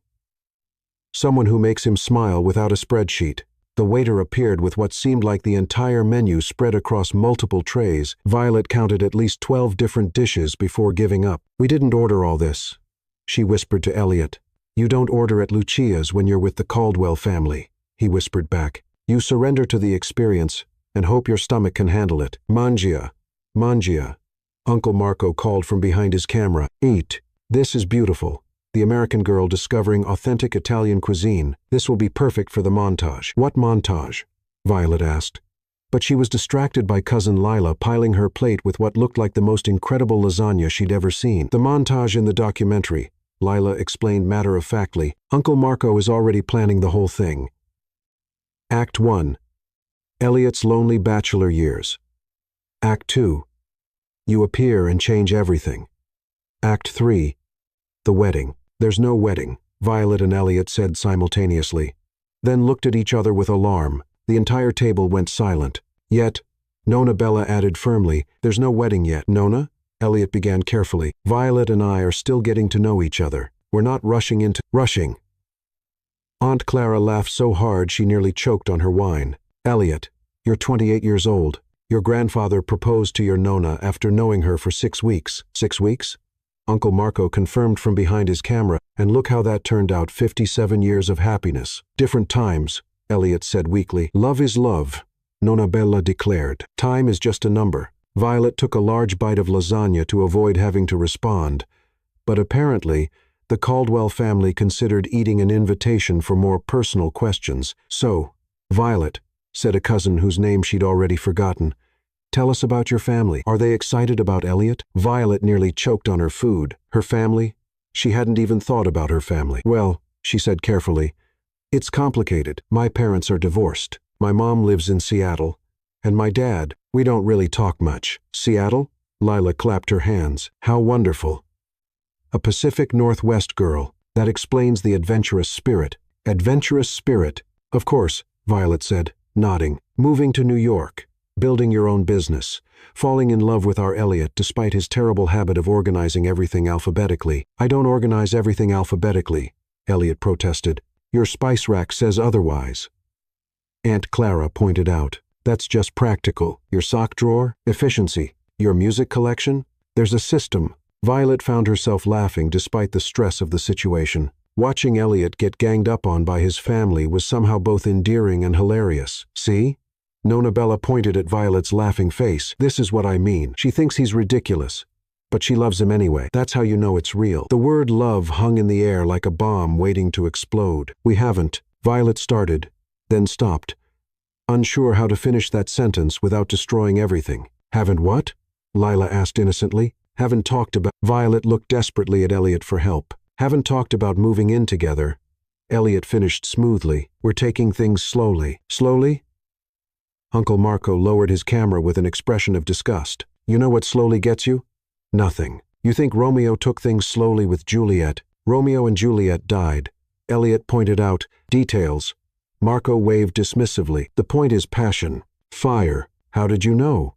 someone who makes him smile without a spreadsheet. The waiter appeared with what seemed like the entire menu spread across multiple trays. Violet counted at least 12 different dishes before giving up. "We didn't order all this," she whispered to Elliot. "You don't order at Lucia's when you're with the Caldwell family," he whispered back. "You surrender to the experience and hope your stomach can handle it." "Mangia, mangia," Uncle Marco called from behind his camera. "Eat. This is beautiful. The American girl discovering authentic Italian cuisine. This will be perfect for the montage." "What montage?" Violet asked. But she was distracted by cousin Lila piling her plate with what looked like the most incredible lasagna she'd ever seen. "The montage in the documentary," Lila explained matter-of-factly. "Uncle Marco is already planning the whole thing." Act 1. Elliot's lonely bachelor years. Act 2. You appear and change everything. Act 3. The wedding. "There's no wedding," Violet and Elliot said simultaneously, then looked at each other with alarm. The entire table went silent. "Yet," Nona Bella added firmly, "there's no wedding yet." "Nona?" Elliot began carefully. "Violet and I are still getting to know each other. We're not rushing into—" "Rushing." Aunt Clara laughed so hard she nearly choked on her wine. "Elliot, you're 28 years old. Your grandfather proposed to your Nona after knowing her for 6 weeks. 6 weeks? Uncle Marco confirmed from behind his camera, and look how that turned out. 57 years of happiness. Different times," Elliot said weakly. "Love is love," Nona Bella declared. "Time is just a number. Violet took a large bite of lasagna to avoid having to respond, but apparently, the Caldwell family considered eating an invitation for more personal questions. "So, Violet," said a cousin whose name she'd already forgotten, "tell us about your family. Are they excited about Elliot?" Violet nearly choked on her food. Her family? She hadn't even thought about her family. "Well," she said carefully, "it's complicated. My parents are divorced. My mom lives in Seattle. And my dad, we don't really talk much." "Seattle?" Lila clapped her hands. "How wonderful. A Pacific Northwest girl. That explains the adventurous spirit." "Adventurous spirit? Of course," Violet said, nodding. "Moving to New York. Building your own business. Falling in love with our Elliot despite his terrible habit of organizing everything alphabetically." "I don't organize everything alphabetically," Elliot protested. "Your spice rack says otherwise." Aunt Clara pointed out. "That's just practical. Your sock drawer? Efficiency. Your music collection? There's a system." Violet found herself laughing despite the stress of the situation. Watching Elliot get ganged up on by his family was somehow both endearing and hilarious. "See?" Nona Bella pointed at Violet's laughing face. "This is what I mean. She thinks he's ridiculous, but she loves him anyway. That's how you know it's real." The word love hung in the air like a bomb waiting to explode. "We haven't," Violet started, then stopped, unsure how to finish that sentence without destroying everything. "Haven't what?" Lila asked innocently. "Haven't talked about—" Violet looked desperately at Elliot for help. "Haven't talked about moving in together." Elliot finished smoothly. "We're taking things slowly." "Slowly?" Uncle Marco lowered his camera with an expression of disgust. "You know what slowly gets you? Nothing. You think Romeo took things slowly with Juliet. Romeo and Juliet died." Elliot pointed out. "Details." Marco waved dismissively. "The point is passion. Fire." "How did you know?"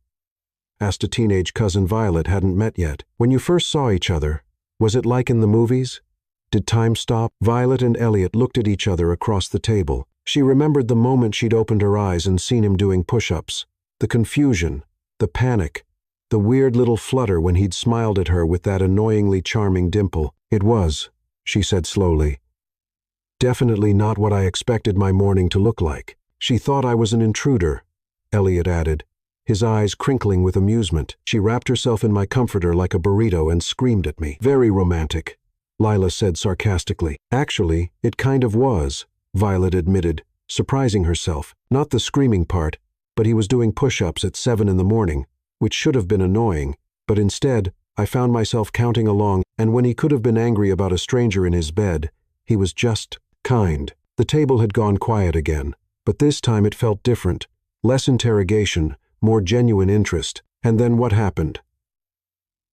asked a teenage cousin Violet hadn't met yet. "When you first saw each other, was it like in the movies? Did time stop?" Violet and Elliot looked at each other across the table. She remembered the moment she'd opened her eyes and seen him doing push-ups. The confusion, the panic, the weird little flutter when he'd smiled at her with that annoyingly charming dimple. "It was," she said slowly, "definitely not what I expected my morning to look like." "She thought I was an intruder," Elliot added, his eyes crinkling with amusement. "She wrapped herself in my comforter like a burrito and screamed at me." "Very romantic," Lila said sarcastically. "Actually, it kind of was," Violet admitted, surprising herself. Not the screaming part, but he was doing push-ups at 7 in the morning, which should have been annoying, but instead, I found myself counting along, and when he could have been angry about a stranger in his bed, he was just kind. The table had gone quiet again, but this time it felt different. Less interrogation, more genuine interest. "And then what happened?"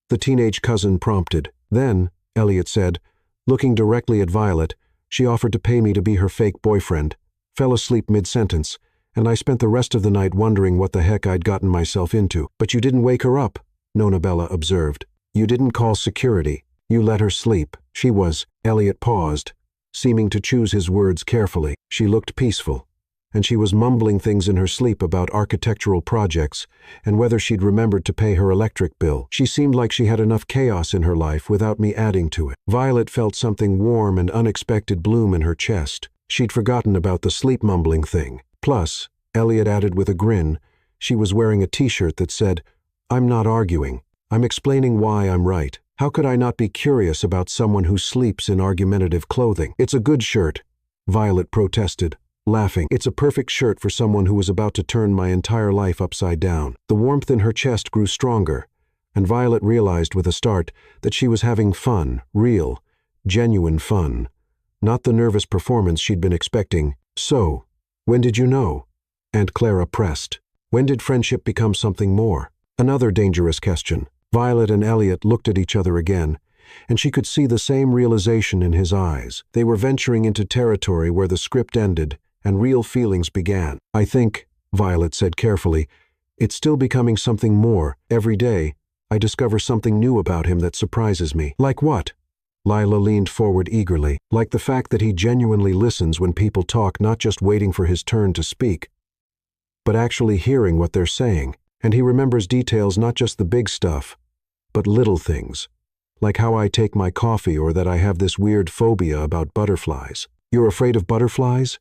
the teenage cousin prompted. "Then," Elliot said, looking directly at Violet, "she offered to pay me to be her fake boyfriend, fell asleep mid-sentence, and I spent the rest of the night wondering what the heck I'd gotten myself into." "But you didn't wake her up," Nona Bella observed. "You didn't call security. You let her sleep. She was—" Elliot paused, seeming to choose his words carefully. "She looked peaceful, and she was mumbling things in her sleep about architectural projects and whether she'd remembered to pay her electric bill. She seemed like she had enough chaos in her life without me adding to it." Violet felt something warm and unexpected bloom in her chest. She'd forgotten about the sleep mumbling thing. Plus, Elliot added with a grin, she was wearing a t-shirt that said, "I'm not arguing. I'm explaining why I'm right." How could I not be curious about someone who sleeps in argumentative clothing? "It's a good shirt," Violet protested, laughing. "It's a perfect shirt for someone who was about to turn my entire life upside down." The warmth in her chest grew stronger, and Violet realized with a start that she was having fun, real, genuine fun, not the nervous performance she'd been expecting. "So, when did you know?" Aunt Clara pressed. "When did friendship become something more?" Another dangerous question. Violet and Elliot looked at each other again, and she could see the same realization in his eyes. They were venturing into territory where the script ended and real feelings began. "I think," Violet said carefully, "it's still becoming something more. Every day, I discover something new about him that surprises me." "Like what?" Lila leaned forward eagerly. "Like the fact that he genuinely listens when people talk, not just waiting for his turn to speak, but actually hearing what they're saying. And he remembers details, not just the big stuff, but little things, like how I take my coffee or that I have this weird phobia about butterflies." "You're afraid of butterflies?"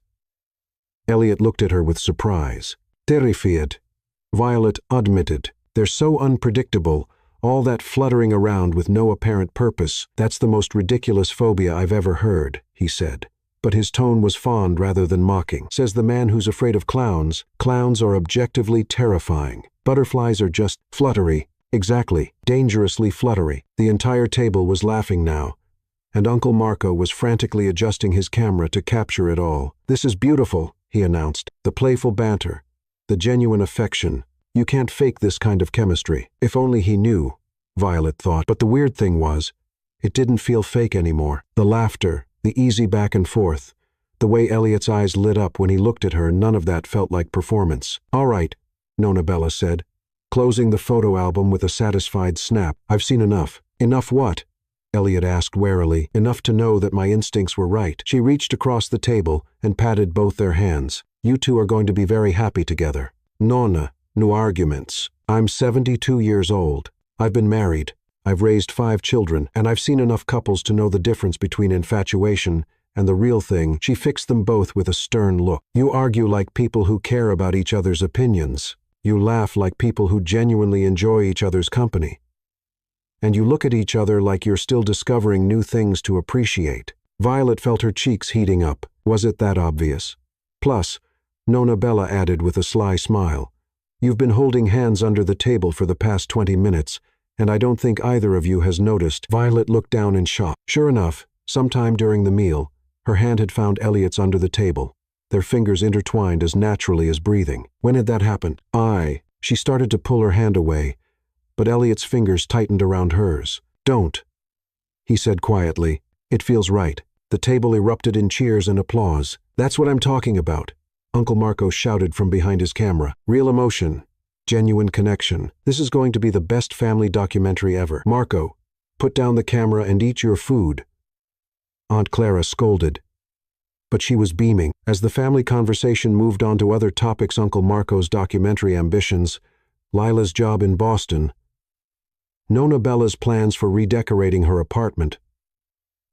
Elliot looked at her with surprise. "Terrified," Violet admitted, They're so unpredictable, all that fluttering around with no apparent purpose. That's the most ridiculous phobia I've ever heard, he said. But his tone was fond rather than mocking. Says the man who's afraid of clowns. Clowns are objectively terrifying. Butterflies are just fluttery. Exactly, dangerously fluttery. The entire table was laughing now, and Uncle Marco was frantically adjusting his camera to capture it all. This is beautiful, he announced. The playful banter, the genuine affection. You can't fake this kind of chemistry. If only he knew, Violet thought. But the weird thing was, it didn't feel fake anymore. The laughter, the easy back and forth, the way Elliot's eyes lit up when he looked at her, none of that felt like performance. All right, Nona Bella said, closing the photo album with a satisfied snap. I've seen enough. Enough what? Elliot asked warily. Enough to know that my instincts were right. She reached across the table and patted both their hands. You two are going to be very happy together. Nona, no arguments. I'm 72 years old. I've been married. I've raised 5 children, and I've seen enough couples to know the difference between infatuation and the real thing. She fixed them both with a stern look. You argue like people who care about each other's opinions. You laugh like people who genuinely enjoy each other's company. And you look at each other like you're still discovering new things to appreciate. Violet felt her cheeks heating up. Was it that obvious? Plus, Nona Bella added with a sly smile, you've been holding hands under the table for the past 20 minutes, and I don't think either of you has noticed. Violet looked down in shock. Sure enough, sometime during the meal, her hand had found Elliot's under the table, their fingers intertwined as naturally as breathing. When had that happened? She started to pull her hand away, but Elliot's fingers tightened around hers. Don't, he said quietly. It feels right. The table erupted in cheers and applause. That's what I'm talking about, Uncle Marco shouted from behind his camera. Real emotion, genuine connection. This is going to be the best family documentary ever. Marco, put down the camera and eat your food, Aunt Clara scolded. But she was beaming. As the family conversation moved on to other topics, Uncle Marco's documentary ambitions, Lila's job in Boston, Nona Bella's plans for redecorating her apartment,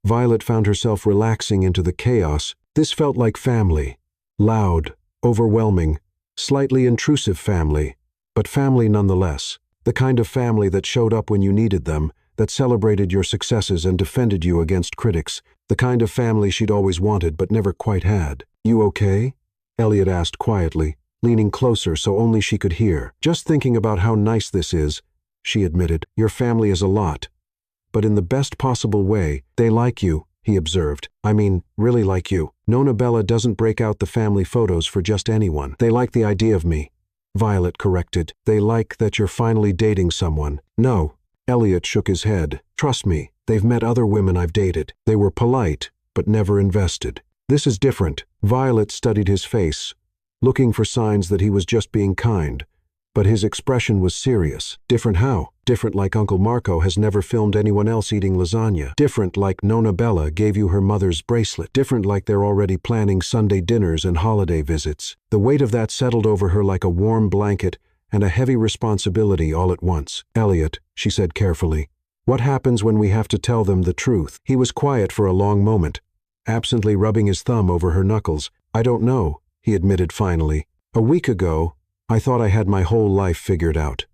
Violet found herself relaxing into the chaos. This felt like family. Loud, overwhelming, slightly intrusive family, but family nonetheless. The kind of family that showed up when you needed them, that celebrated your successes and defended you against critics. The kind of family she'd always wanted but never quite had. You okay? Elliot asked quietly, leaning closer so only she could hear. Just thinking about how nice this is, she admitted. Your family is a lot. But in the best possible way. They like you, he observed. I mean, really like you. Nona Bella doesn't break out the family photos for just anyone. They like the idea of me, Violet corrected. They like that you're finally dating someone. No, Elliot shook his head. Trust me, they've met other women I've dated. They were polite, but never invested. This is different. Violet studied his face, looking for signs that he was just being kind. But his expression was serious. Different how? Different like Uncle Marco has never filmed anyone else eating lasagna. Different like Nona Bella gave you her mother's bracelet. Different like they're already planning Sunday dinners and holiday visits. The weight of that settled over her like a warm blanket and a heavy responsibility all at once. Elliot, she said carefully, what happens when we have to tell them the truth? He was quiet for a long moment, absently rubbing his thumb over her knuckles. I don't know, he admitted finally. A week ago, I thought I had my whole life figured out.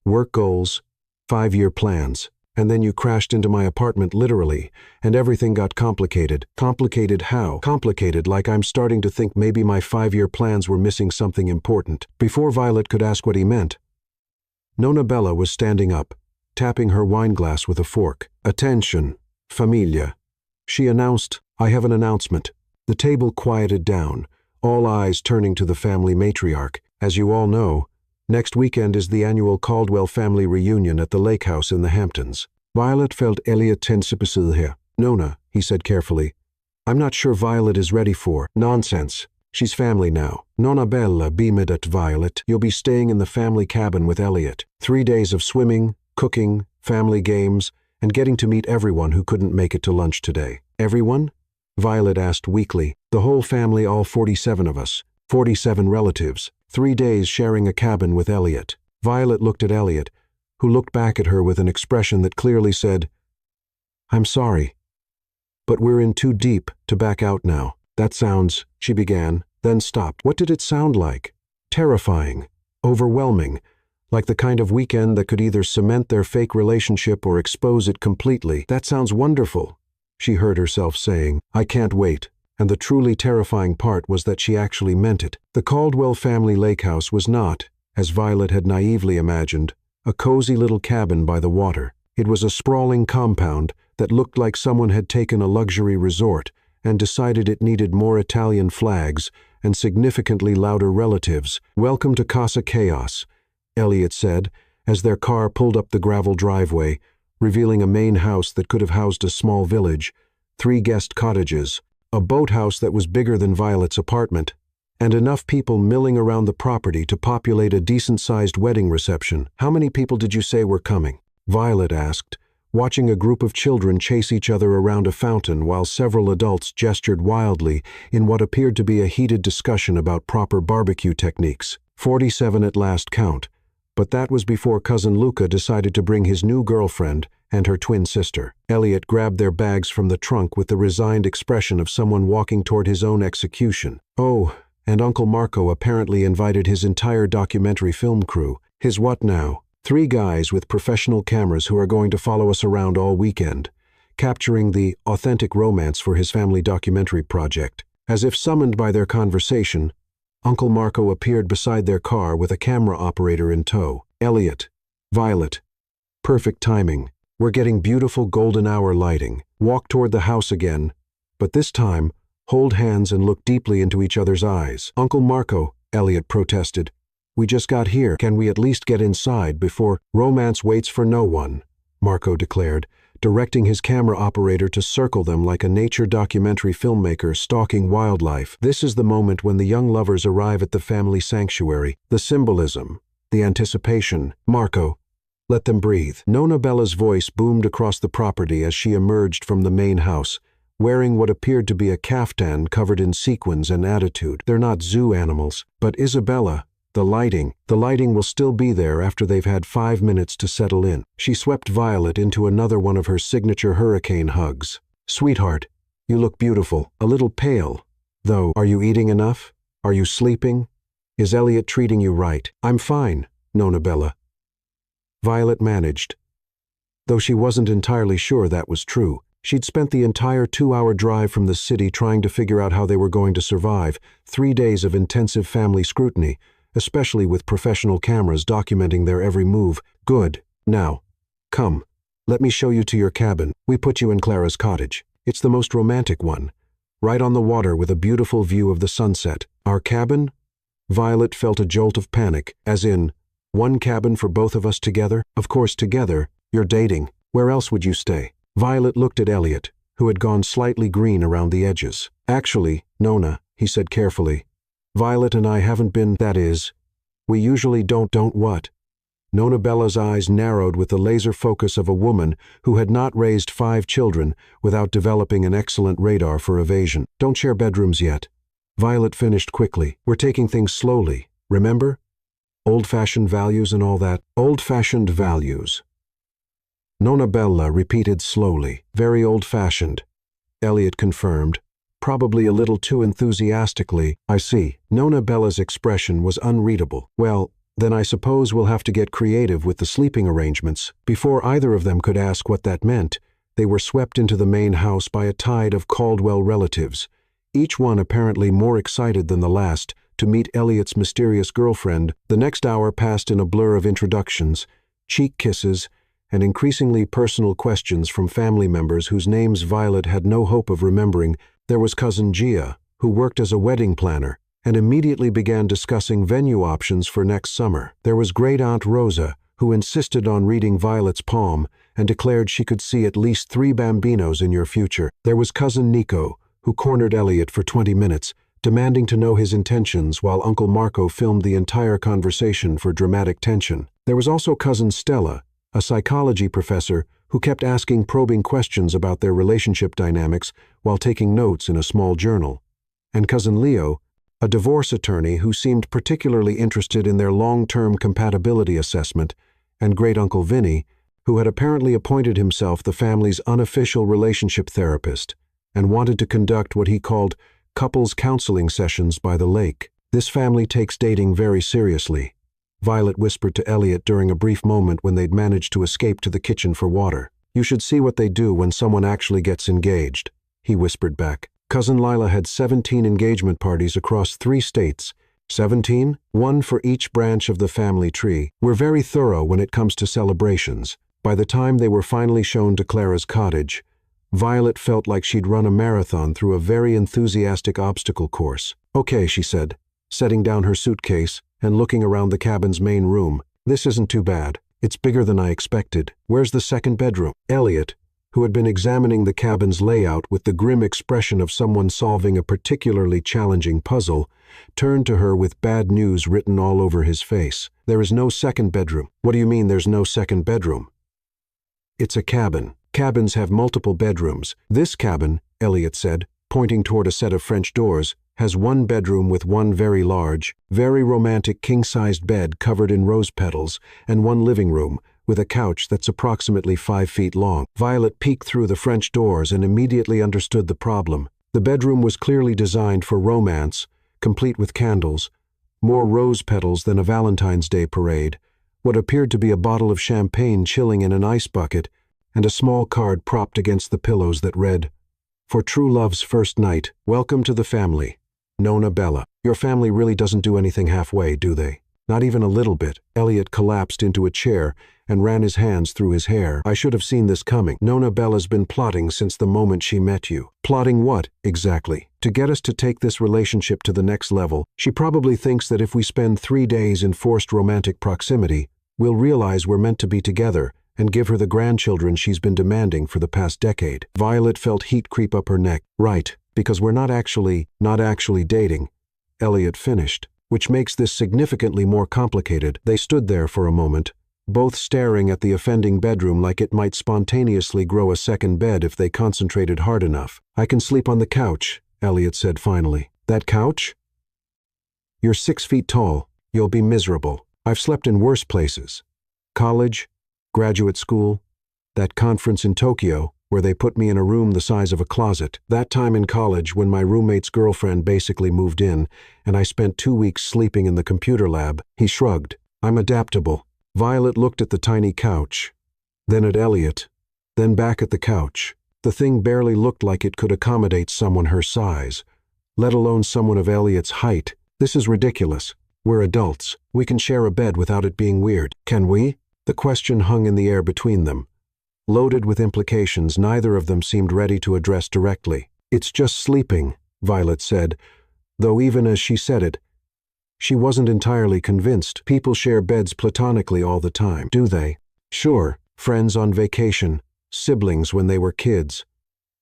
Work goals, 5-year plans, and then you crashed into my apartment literally, and everything got complicated. Complicated how? Complicated like I'm starting to think maybe my 5-year plans were missing something important. Before Violet could ask what he meant, Nona Bella was standing up, tapping her wineglass with a fork. Attention, familia, she announced. I have an announcement. The table quieted down, all eyes turning to the family matriarch. As you all know, next weekend is the annual Caldwell family reunion at the lake house in the Hamptons. Violet felt Elliot tensipisid here. Nona, he said carefully, I'm not sure Violet is ready for. Nonsense. She's family now. Nona Bella beamed at Violet. You'll be staying in the family cabin with Elliot. 3 days of swimming, cooking, family games, and getting to meet everyone who couldn't make it to lunch today. Everyone? Violet asked weakly. The whole family, all 47 of us. 47 relatives. 3 days sharing a cabin with Elliot. Violet looked at Elliot, who looked back at her with an expression that clearly said, I'm sorry, but we're in too deep to back out now. That sounds, she began, then stopped. What did it sound like? Terrifying, overwhelming, like the kind of weekend that could either cement their fake relationship or expose it completely. "That sounds wonderful," she heard herself saying. "I can't wait." And the truly terrifying part was that she actually meant it. The Caldwell family lake house was not, as Violet had naively imagined, a cozy little cabin by the water. It was a sprawling compound that looked like someone had taken a luxury resort and decided it needed more Italian flags and significantly louder relatives. "Welcome to Casa Chaos," Elliot said, as their car pulled up the gravel driveway, revealing a main house that could have housed a small village, 3 guest cottages, a boathouse that was bigger than Violet's apartment, and enough people milling around the property to populate a decent-sized wedding reception. "How many people did you say were coming?" Violet asked, watching a group of children chase each other around a fountain while several adults gestured wildly in what appeared to be a heated discussion about proper barbecue techniques. 47 at last count, but that was before Cousin Luca decided to bring his new girlfriend and her twin sister. Elliot grabbed their bags from the trunk with the resigned expression of someone walking toward his own execution. "Oh, and Uncle Marco apparently invited his entire documentary film crew. His what now? 3 guys with professional cameras who are going to follow us around all weekend, capturing the authentic romance for his family documentary project." As if summoned by their conversation, Uncle Marco appeared beside their car with a camera operator in tow. "Elliot, Violet, perfect timing. We're getting beautiful golden hour lighting. Walk toward the house again, but this time, hold hands and look deeply into each other's eyes." "Uncle Marco," Elliot protested, "we just got here. Can we at least get inside before—" "Romance waits for no one," Marco declared, directing his camera operator to circle them like a nature documentary filmmaker stalking wildlife. "This is the moment when the young lovers arrive at the family sanctuary. The symbolism, the anticipation. Marco, let them breathe." Nona Bella's voice boomed across the property as she emerged from the main house, wearing what appeared to be a caftan covered in sequins and attitude. "They're not zoo animals. But Isabella, the lighting will still be there after they've had 5 minutes to settle in." She swept Violet into another one of her signature hurricane hugs. "Sweetheart, you look beautiful. A little pale, though. Are you eating enough? Are you sleeping? Is Elliot treating you right?" "I'm fine, Nona Bella," Violet managed, though she wasn't entirely sure that was true. She'd spent the entire 2-hour drive from the city trying to figure out how they were going to survive 3 days of intensive family scrutiny, especially with professional cameras documenting their every move. "Good. Now, come. Let me show you to your cabin. We put you in Clara's cottage. It's the most romantic one, right on the water with a beautiful view of the sunset." "Our cabin?" Violet felt a jolt of panic, as in, one cabin for both of us together? Of course together. You're dating. Where else would you stay? Violet looked at Elliot, who had gone slightly green around the edges. "Actually, Nona," he said carefully, "Violet and I haven't been, that is, we usually don't what?" Nona Bella's eyes narrowed with the laser focus of a woman who had not raised 5 children without developing an excellent radar for evasion. "Don't share bedrooms yet," Violet finished quickly. "We're taking things slowly, remember? Old-fashioned values and all that." "Old-fashioned values," Nona Bella repeated slowly. "Very old-fashioned," Elliot confirmed, probably a little too enthusiastically. "I see." Nona Bella's expression was unreadable. "Well, then I suppose we'll have to get creative with the sleeping arrangements." Before either of them could ask what that meant, they were swept into the main house by a tide of Caldwell relatives, each one apparently more excited than the last to meet Elliot's mysterious girlfriend. The next hour passed in a blur of introductions, cheek kisses, and increasingly personal questions from family members whose names Violet had no hope of remembering. There was Cousin Gia, who worked as a wedding planner, and immediately began discussing venue options for next summer. There was Great Aunt Rosa, who insisted on reading Violet's palm and declared she could see at least 3 bambinos in your future. There was Cousin Nico, who cornered Elliot for 20 minutes, demanding to know his intentions while Uncle Marco filmed the entire conversation for dramatic tension. There was also Cousin Stella, a psychology professor who kept asking probing questions about their relationship dynamics while taking notes in a small journal. And Cousin Leo, a divorce attorney who seemed particularly interested in their long-term compatibility assessment, and Great Uncle Vinny, who had apparently appointed himself the family's unofficial relationship therapist and wanted to conduct what he called couples counseling sessions by the lake. "This family takes dating very seriously," Violet whispered to Elliot during a brief moment when they'd managed to escape to the kitchen for water. You should see what they do when someone actually gets engaged, he whispered back. Cousin Lila had 17 engagement parties across 3 states. 17? One for each branch of the family tree. We're very thorough when it comes to celebrations. By the time they were finally shown to Clara's cottage, Violet felt like she'd run a marathon through a very enthusiastic obstacle course. Okay, she said, setting down her suitcase and looking around the cabin's main room. This isn't too bad. It's bigger than I expected. Where's the second bedroom? Elliot, who had been examining the cabin's layout with the grim expression of someone solving a particularly challenging puzzle, turned to her with bad news written all over his face. There is no second bedroom. What do you mean there's no second bedroom? It's a cabin. Cabins have multiple bedrooms. This cabin, Elliot said, pointing toward a set of French doors, has one bedroom with one very large, very romantic king-sized bed covered in rose petals, and one living room, with a couch that's approximately 5 feet long. Violet peeked through the French doors and immediately understood the problem. The bedroom was clearly designed for romance, complete with candles, more rose petals than a Valentine's Day parade, what appeared to be a bottle of champagne chilling in an ice bucket, and a small card propped against the pillows that read, "For true love's first night, welcome to the family. Nona Bella." Your family really doesn't do anything halfway, do they? Not even a little bit. Elliot collapsed into a chair and ran his hands through his hair. I should have seen this coming. Nona Bella's been plotting since the moment she met you. Plotting what, exactly? To get us to take this relationship to the next level. She probably thinks that if we spend 3 days in forced romantic proximity, we'll realize we're meant to be together and give her the grandchildren she's been demanding for the past decade. Violet felt heat creep up her neck. Right, because we're not actually dating, Elliot finished, which makes this significantly more complicated. They stood there for a moment, both staring at the offending bedroom like it might spontaneously grow a second bed if they concentrated hard enough. I can sleep on the couch, Elliot said finally. That couch? You're 6 feet tall. You'll be miserable. I've slept in worse places. College, graduate school, that conference in Tokyo, where they put me in a room the size of a closet. That time in college when my roommate's girlfriend basically moved in, and I spent 2 weeks sleeping in the computer lab. He shrugged. I'm adaptable. Violet looked at the tiny couch, then at Elliot, then back at the couch. The thing barely looked like it could accommodate someone her size, let alone someone of Elliot's height. This is ridiculous. We're adults. We can share a bed without it being weird. Can we? The question hung in the air between them. Loaded with implications neither of them seemed ready to address directly. It's just sleeping, Violet said, though even as she said it, she wasn't entirely convinced. People share beds platonically all the time, do they? Sure, friends on vacation, siblings when they were kids,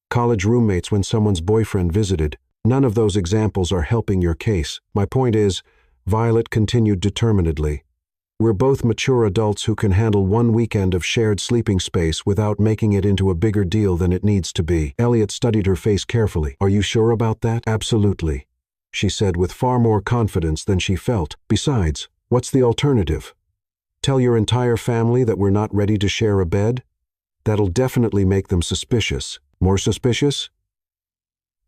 college roommates when someone's boyfriend visited. None of those examples are helping your case. My point is, Violet continued determinedly, we're both mature adults who can handle 1 weekend of shared sleeping space without making it into a bigger deal than it needs to be. Elliot studied her face carefully. Are you sure about that? Absolutely, she said with far more confidence than she felt. Besides, what's the alternative? Tell your entire family that we're not ready to share a bed? That'll definitely make them suspicious. More suspicious?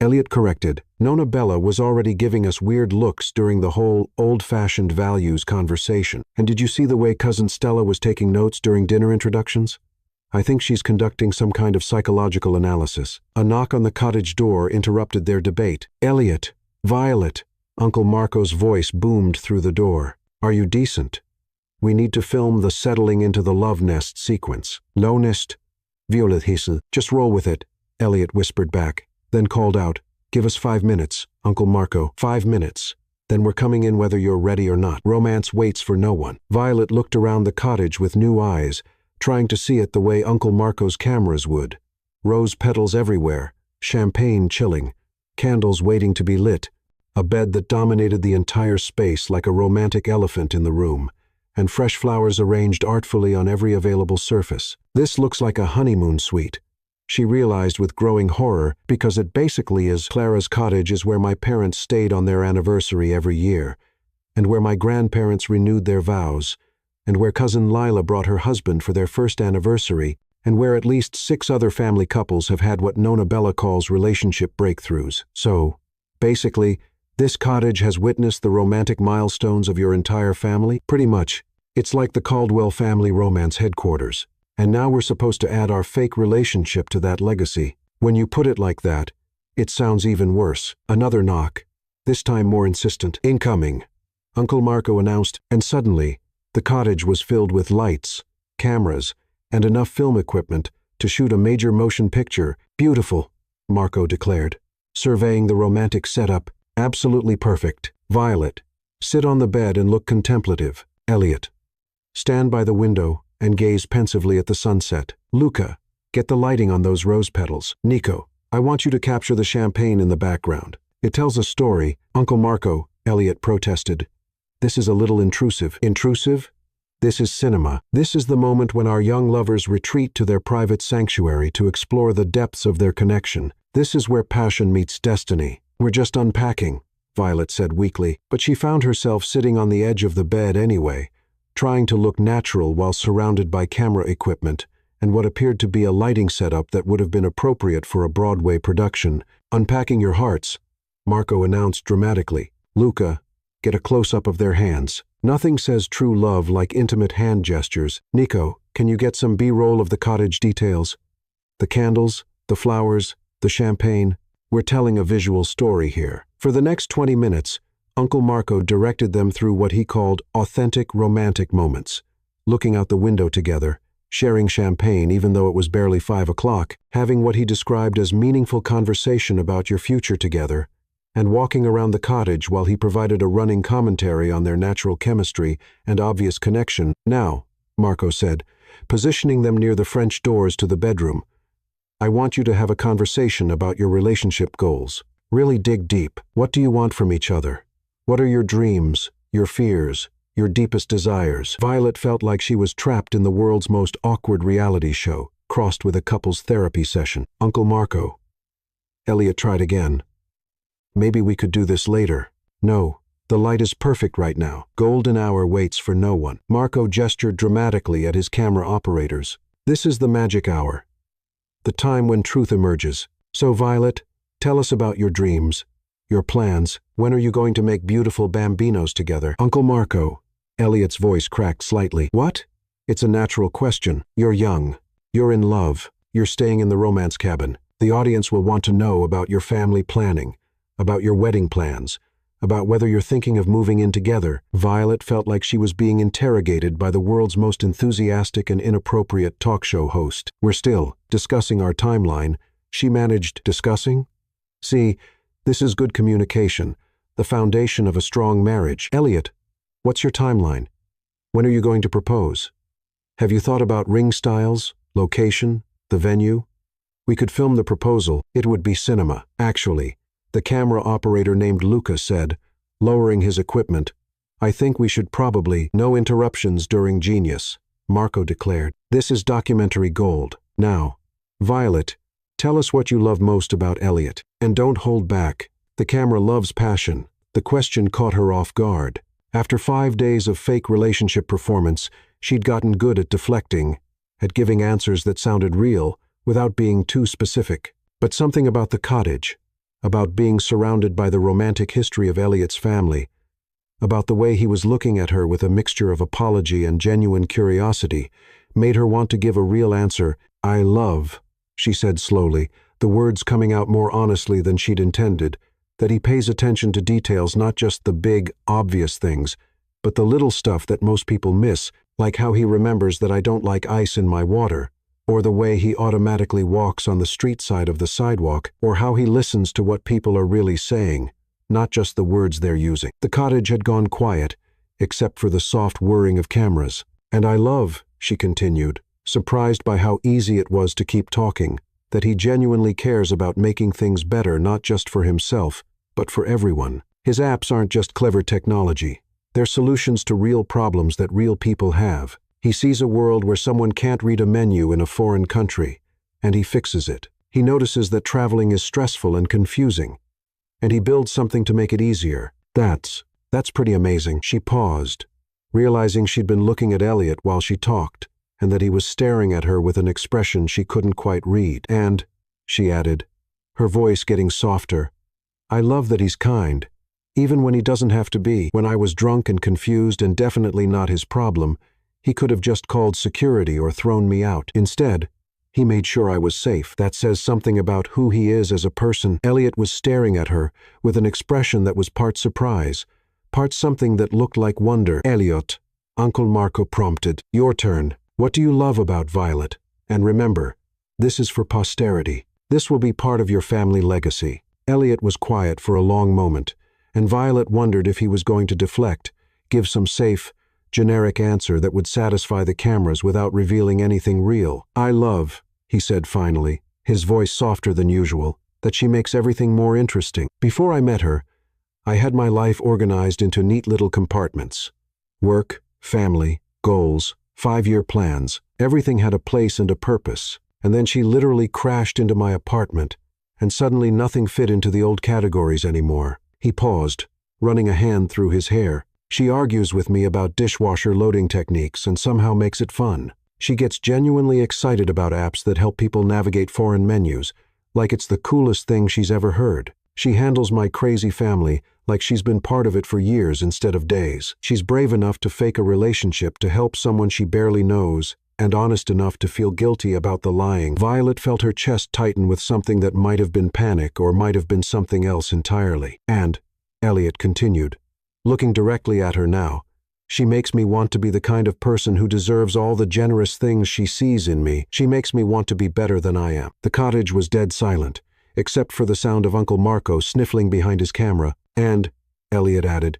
Elliot corrected. Nona Bella was already giving us weird looks during the whole old-fashioned values conversation. And did you see the way Cousin Stella was taking notes during dinner introductions? I think she's conducting some kind of psychological analysis. A knock on the cottage door interrupted their debate. Elliot, Violet, Uncle Marco's voice boomed through the door. Are you decent? We need to film the settling into the love nest sequence. No nest, Violet hissed. Just roll with it, Elliot whispered back. Then called out, give us 5 minutes, Uncle Marco. 5 minutes. Then we're coming in whether you're ready or not. Romance waits for no one. Violet looked around the cottage with new eyes, trying to see it the way Uncle Marco's cameras would. Rose petals everywhere, champagne chilling, candles waiting to be lit, a bed that dominated the entire space like a romantic elephant in the room, and fresh flowers arranged artfully on every available surface. This looks like a honeymoon suite, she realized with growing horror, because it basically is. Clara's cottage is where my parents stayed on their anniversary every year, and where my grandparents renewed their vows, and where Cousin Lila brought her husband for their first anniversary, and where at least 6 other family couples have had what Nona Bella calls relationship breakthroughs. So, basically, This cottage has witnessed the romantic milestones of your entire family? Pretty much. It's like the Caldwell family romance headquarters. And now we're supposed to add our fake relationship to that legacy. When you put it like that, it sounds even worse. Another knock. This time more insistent. Incoming, Uncle Marco announced, and suddenly, the cottage was filled with lights, cameras, and enough film equipment to shoot a major motion picture. Beautiful, Marco declared, surveying the romantic setup. Absolutely perfect. Violet, sit on the bed and look contemplative. Elliot, stand by the window and gaze pensively at the sunset. Luca, get the lighting on those rose petals. Nico, I want you to capture the champagne in the background. It tells a story. Uncle Marco, Elliot protested. This is a little intrusive. Intrusive? This is cinema. This is the moment when our young lovers retreat to their private sanctuary to explore the depths of their connection. This is where passion meets destiny. We're just unpacking, Violet said weakly, but she found herself sitting on the edge of the bed anyway, trying to look natural while surrounded by camera equipment and what appeared to be a lighting setup that would have been appropriate for a Broadway production. Unpacking your hearts, Marco announced dramatically. Luca, get a close-up of their hands. Nothing says true love like intimate hand gestures. Nico, can you get some B-roll of the cottage details? The candles, the flowers, the champagne. We're telling a visual story here. For the next 20 minutes, Uncle Marco directed them through what he called authentic romantic moments, looking out the window together, sharing champagne even though it was barely 5 o'clock, having what he described as meaningful conversation about your future together, and walking around the cottage while he provided a running commentary on their natural chemistry and obvious connection. Now, Marco said, positioning them near the French doors to the bedroom, I want you to have a conversation about your relationship goals. Really dig deep. What do you want from each other? What are your dreams, your fears, your deepest desires? Violet felt like she was trapped in the world's most awkward reality show, crossed with a couple's therapy session. Uncle Marco. Elliot tried again. Maybe we could do this later. No, the light is perfect right now. Golden hour waits for no one. Marco gestured dramatically at his camera operators. This is the magic hour. The time when truth emerges. So Violet, tell us about your dreams, your plans. When are you going to make beautiful bambinos together? Uncle Marco, Elliot's voice cracked slightly. What? It's a natural question. You're young. You're in love. You're staying in the romance cabin. The audience will want to know about your family planning, about your wedding plans, about whether you're thinking of moving in together. Violet felt like she was being interrogated by the world's most enthusiastic and inappropriate talk show host. We're still discussing our timeline. She managed. Discussing? See, this is good communication, the foundation of a strong marriage. Elliot, what's your timeline? When are you going to propose? Have you thought about ring styles, location, the venue? We could film the proposal. It would be cinema. Actually, the camera operator named Luca said, lowering his equipment, I think we should probably. No interruptions during Genius, Marco declared. This is documentary gold. Now, Violet, tell us what you love most about Elliot. And don't hold back. The camera loves passion. The question caught her off guard. After 5 days of fake relationship performance, she'd gotten good at deflecting, at giving answers that sounded real without being too specific. But something about the cottage, about being surrounded by the romantic history of Elliot's family, about the way he was looking at her with a mixture of apology and genuine curiosity, made her want to give a real answer. I love, she said slowly, the words coming out more honestly than she'd intended, that he pays attention to details, not just the big, obvious things, but the little stuff that most people miss, like how he remembers that I don't like ice in my water, or the way he automatically walks on the street side of the sidewalk, or how he listens to what people are really saying, not just the words they're using. The cottage had gone quiet, except for the soft whirring of cameras. And I love, she continued, surprised by how easy it was to keep talking, that he genuinely cares about making things better not just for himself, but for everyone. His apps aren't just clever technology. They're solutions to real problems that real people have. He sees a world where someone can't read a menu in a foreign country, and he fixes it. He notices that traveling is stressful and confusing, and he builds something to make it easier. That's pretty amazing. She paused, realizing she'd been looking at Elliot while she talked, and that he was staring at her with an expression she couldn't quite read. And, she added, her voice getting softer, I love that he's kind. Even when he doesn't have to be. When I was drunk and confused and definitely not his problem, he could have just called security or thrown me out. Instead, he made sure I was safe. That says something about who he is as a person. Elliot was staring at her with an expression that was part surprise, part something that looked like wonder. Elliot, Uncle Marco prompted. Your turn. What do you love about Violet? And remember, this is for posterity. This will be part of your family legacy. Elliot was quiet for a long moment, and Violet wondered if he was going to deflect, give some safe, generic answer that would satisfy the cameras without revealing anything real. I love, he said finally, his voice softer than usual, that she makes everything more interesting. Before I met her, I had my life organized into neat little compartments. Work, family, goals, 5-year plans. Everything had a place and a purpose. And then she literally crashed into my apartment, and suddenly nothing fit into the old categories anymore. He paused, running a hand through his hair. She argues with me about dishwasher loading techniques and somehow makes it fun. She gets genuinely excited about apps that help people navigate foreign menus, like it's the coolest thing she's ever heard. She handles my crazy family like she's been part of it for years instead of days. She's brave enough to fake a relationship to help someone she barely knows, and honest enough to feel guilty about the lying. Violet felt her chest tighten with something that might have been panic or might have been something else entirely. And, Elliot continued, looking directly at her now, she makes me want to be the kind of person who deserves all the generous things she sees in me. She makes me want to be better than I am. The cottage was dead silent, except for the sound of Uncle Marco sniffling behind his camera. And, Elliot added,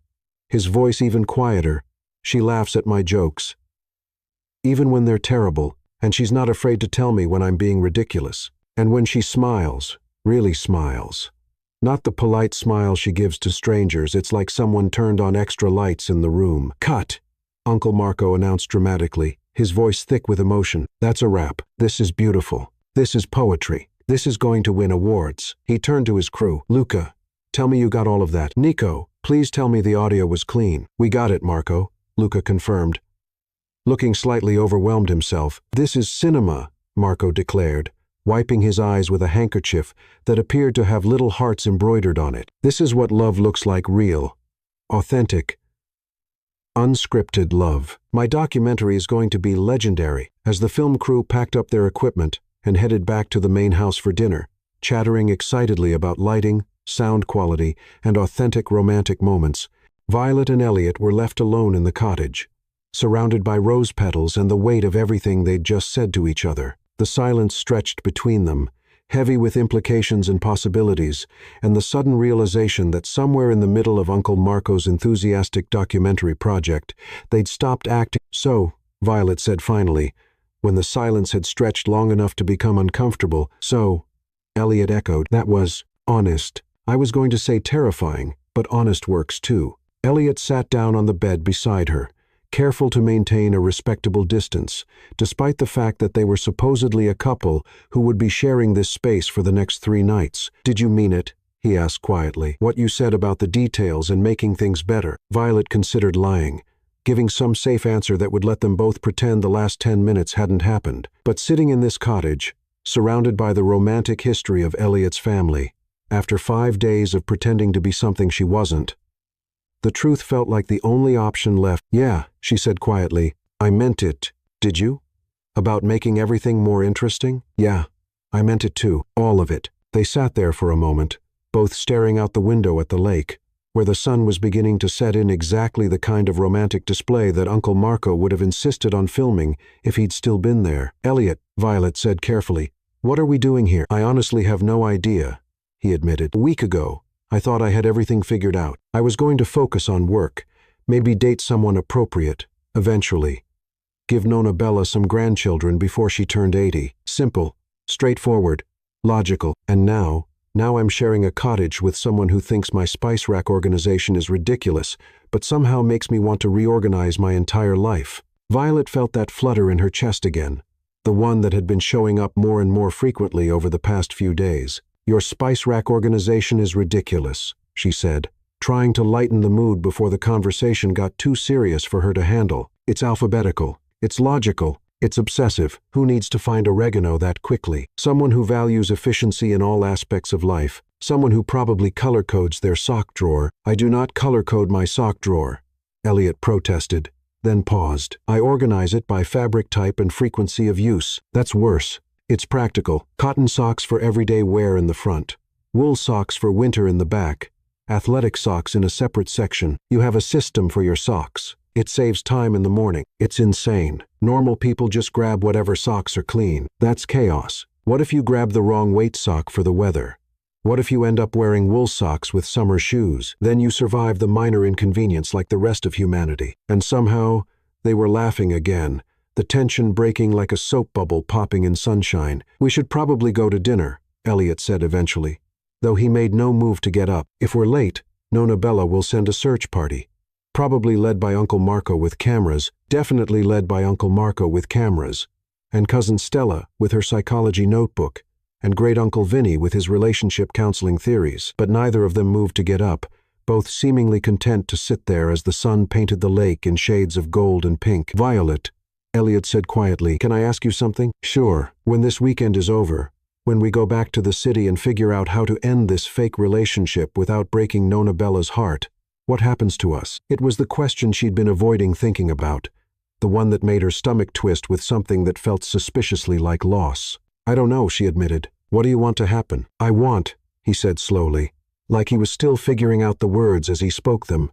his voice even quieter, she laughs at my jokes. Even when they're terrible, and she's not afraid to tell me when I'm being ridiculous. And when she smiles, really smiles. Not the polite smile she gives to strangers, it's like someone turned on extra lights in the room. Cut, Uncle Marco announced dramatically, his voice thick with emotion. That's a wrap. This is beautiful. This is poetry. This is going to win awards. He turned to his crew. Luca, tell me you got all of that. Nico, please tell me the audio was clean. We got it, Marco, Luca confirmed, looking slightly overwhelmed himself. This is cinema, Marco declared, wiping his eyes with a handkerchief that appeared to have little hearts embroidered on it. This is what love looks like, real, authentic, unscripted love. My documentary is going to be legendary. As the film crew packed up their equipment and headed back to the main house for dinner, chattering excitedly about lighting, sound quality, and authentic romantic moments, Violet and Elliot were left alone in the cottage, surrounded by rose petals and the weight of everything they'd just said to each other. The silence stretched between them, heavy with implications and possibilities, and the sudden realization that somewhere in the middle of Uncle Marco's enthusiastic documentary project, they'd stopped acting. So, Violet said finally, when the silence had stretched long enough to become uncomfortable. So, Elliot echoed. That was honest. I was going to say terrifying, but honest works too. Elliot sat down on the bed beside her, careful to maintain a respectable distance, despite the fact that they were supposedly a couple who would be sharing this space for the next 3 nights. Did you mean it? He asked quietly. What you said about the details and making things better. Violet considered lying, giving some safe answer that would let them both pretend the last 10 minutes hadn't happened. But sitting in this cottage, surrounded by the romantic history of Elliot's family, after 5 days of pretending to be something she wasn't, the truth felt like the only option left. Yeah, she said quietly. I meant it. Did you? About making everything more interesting? Yeah, I meant it too. All of it. They sat there for a moment, both staring out the window at the lake, where the sun was beginning to set in exactly the kind of romantic display that Uncle Marco would have insisted on filming if he'd still been there. Elliot, Violet said carefully, what are we doing here? I honestly have no idea, he admitted. A week ago, I thought I had everything figured out. I was going to focus on work, maybe date someone appropriate, eventually. Give Nona Bella some grandchildren before she turned 80. Simple, straightforward, logical. And now I'm sharing a cottage with someone who thinks my spice rack organization is ridiculous, but somehow makes me want to reorganize my entire life. Violet felt that flutter in her chest again, the one that had been showing up more and more frequently over the past few days. Your spice rack organization is ridiculous, she said, trying to lighten the mood before the conversation got too serious for her to handle. It's alphabetical. It's logical. It's obsessive. Who needs to find oregano that quickly? Someone who values efficiency in all aspects of life. Someone who probably color codes their sock drawer. I do not color code my sock drawer, Elliot protested, then paused. I organize it by fabric type and frequency of use. That's worse. It's practical. Cotton socks for everyday wear in the front. Wool socks for winter in the back. Athletic socks in a separate section. You have a system for your socks. It saves time in the morning. It's insane. Normal people just grab whatever socks are clean. That's chaos. What if you grab the wrong weight sock for the weather? What if you end up wearing wool socks with summer shoes? Then you survive the minor inconvenience like the rest of humanity. And somehow, they were laughing again, the tension breaking like a soap bubble popping in sunshine. We should probably go to dinner, Elliot said eventually, though he made no move to get up. If we're late, Nona Bella will send a search party. Probably led by Uncle Marco with cameras, definitely led by Uncle Marco with cameras, and Cousin Stella with her psychology notebook, and Great-Uncle Vinny with his relationship counseling theories. But neither of them moved to get up, both seemingly content to sit there as the sun painted the lake in shades of gold and pink. Violet, Elliot said quietly, can I ask you something? Sure. When this weekend is over, when we go back to the city and figure out how to end this fake relationship without breaking Nona Bella's heart, what happens to us? It was the question she'd been avoiding thinking about, the one that made her stomach twist with something that felt suspiciously like loss. I don't know, she admitted. What do you want to happen? I want, he said slowly, like he was still figuring out the words as he spoke them,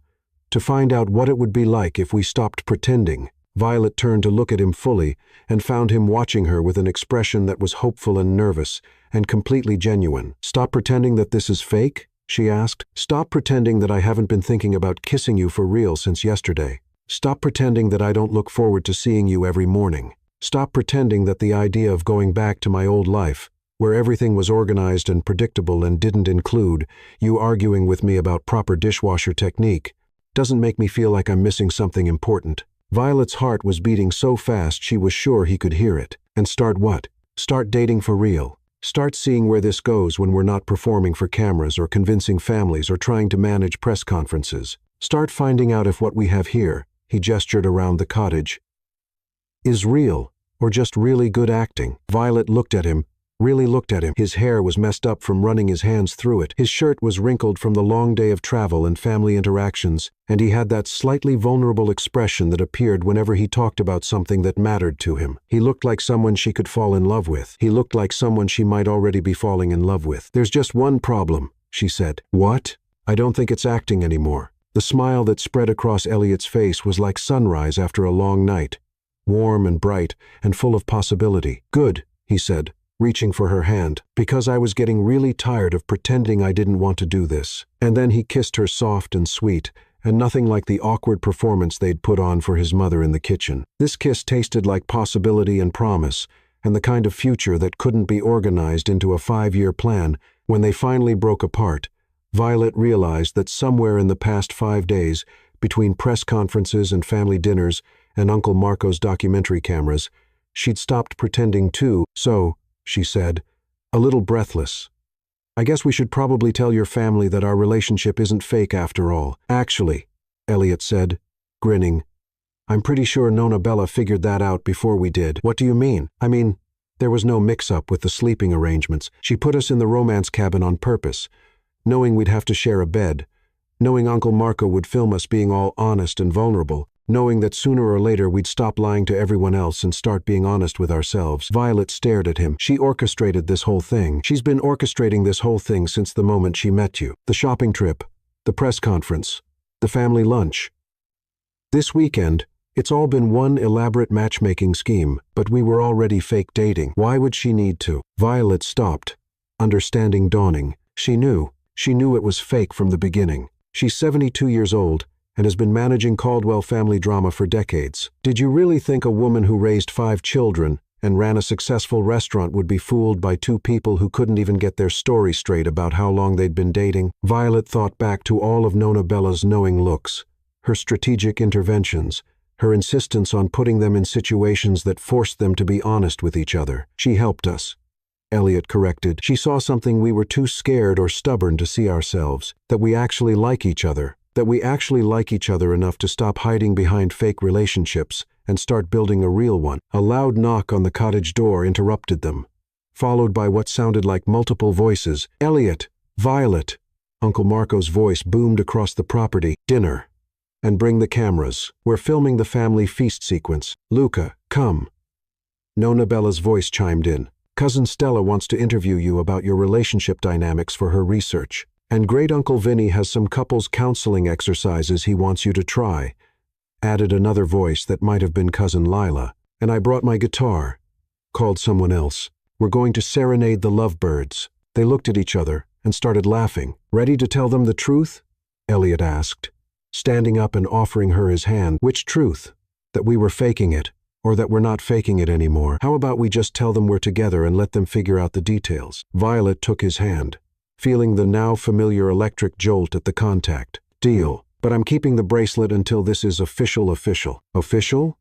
to find out what it would be like if we stopped pretending. Violet turned to look at him fully and found him watching her with an expression that was hopeful and nervous and completely genuine. Stop pretending that this is fake? She asked. Stop pretending that I haven't been thinking about kissing you for real since yesterday. Stop pretending that I don't look forward to seeing you every morning. Stop pretending that the idea of going back to my old life, where everything was organized and predictable and didn't include you arguing with me about proper dishwasher technique, doesn't make me feel like I'm missing something important. Violet's heart was beating so fast she was sure he could hear it. And start what? Start dating for real. Start seeing where this goes when we're not performing for cameras or convincing families or trying to manage press conferences. Start finding out if what we have here, he gestured around the cottage, is real or just really good acting. Violet looked at him, really looked at him. His hair was messed up from running his hands through it. His shirt was wrinkled from the long day of travel and family interactions, and he had that slightly vulnerable expression that appeared whenever he talked about something that mattered to him. He looked like someone she could fall in love with. He looked like someone she might already be falling in love with. There's just one problem, she said. What? I don't think it's acting anymore. The smile that spread across Elliot's face was like sunrise after a long night, warm and bright and full of possibility. Good, he said, reaching for her hand, because I was getting really tired of pretending I didn't want to do this. And then he kissed her soft and sweet, and nothing like the awkward performance they'd put on for his mother in the kitchen. This kiss tasted like possibility and promise, and the kind of future that couldn't be organized into a 5-year plan. When they finally broke apart, Violet realized that somewhere in the past 5 days, between press conferences and family dinners and Uncle Marco's documentary cameras, she'd stopped pretending too. So, she said, a little breathless, I guess we should probably tell your family that our relationship isn't fake after all. Actually, Elliot said, grinning, I'm pretty sure Nona Bella figured that out before we did. What do you mean? I mean, there was no mix-up with the sleeping arrangements. She put us in the romance cabin on purpose, knowing we'd have to share a bed, knowing Uncle Marco would film us being all honest and vulnerable, knowing that sooner or later we'd stop lying to everyone else and start being honest with ourselves. Violet stared at him. She orchestrated this whole thing. She's been orchestrating this whole thing since the moment she met you. The shopping trip, the press conference, the family lunch. This weekend, it's all been one elaborate matchmaking scheme, but we were already fake dating. Why would she need to? Violet stopped, understanding dawning. She knew it was fake from the beginning. She's 72 years old, and has been managing Caldwell family drama for decades. Did you really think a woman who raised 5 children and ran a successful restaurant would be fooled by 2 people who couldn't even get their story straight about how long they'd been dating? Violet thought back to all of Nona Bella's knowing looks, her strategic interventions, her insistence on putting them in situations that forced them to be honest with each other. She helped us, Elliot corrected. She saw something we were too scared or stubborn to see ourselves, that we actually like each other. That we actually like each other enough to stop hiding behind fake relationships and start building a real one. A loud knock on the cottage door interrupted them, followed by what sounded like multiple voices. "Elliot! Violet!" Uncle Marco's voice boomed across the property. "Dinner. And bring the cameras. We're filming the family feast sequence. Luca, come." Nona Bella's voice chimed in. "Cousin Stella wants to interview you about your relationship dynamics for her research. And Great Uncle Vinny has some couples counseling exercises he wants you to try," added another voice that might have been Cousin Lila. "And I brought my guitar," called someone else. "We're going to serenade the lovebirds." They looked at each other and started laughing. "Ready to tell them the truth?" Elliot asked, standing up and offering her his hand. "Which truth? That we were faking it, or that we're not faking it anymore? How about we just tell them we're together and let them figure out the details?" Violet took his hand, feeling the now familiar electric jolt at the contact. "Deal. But I'm keeping the bracelet until this is official. Official?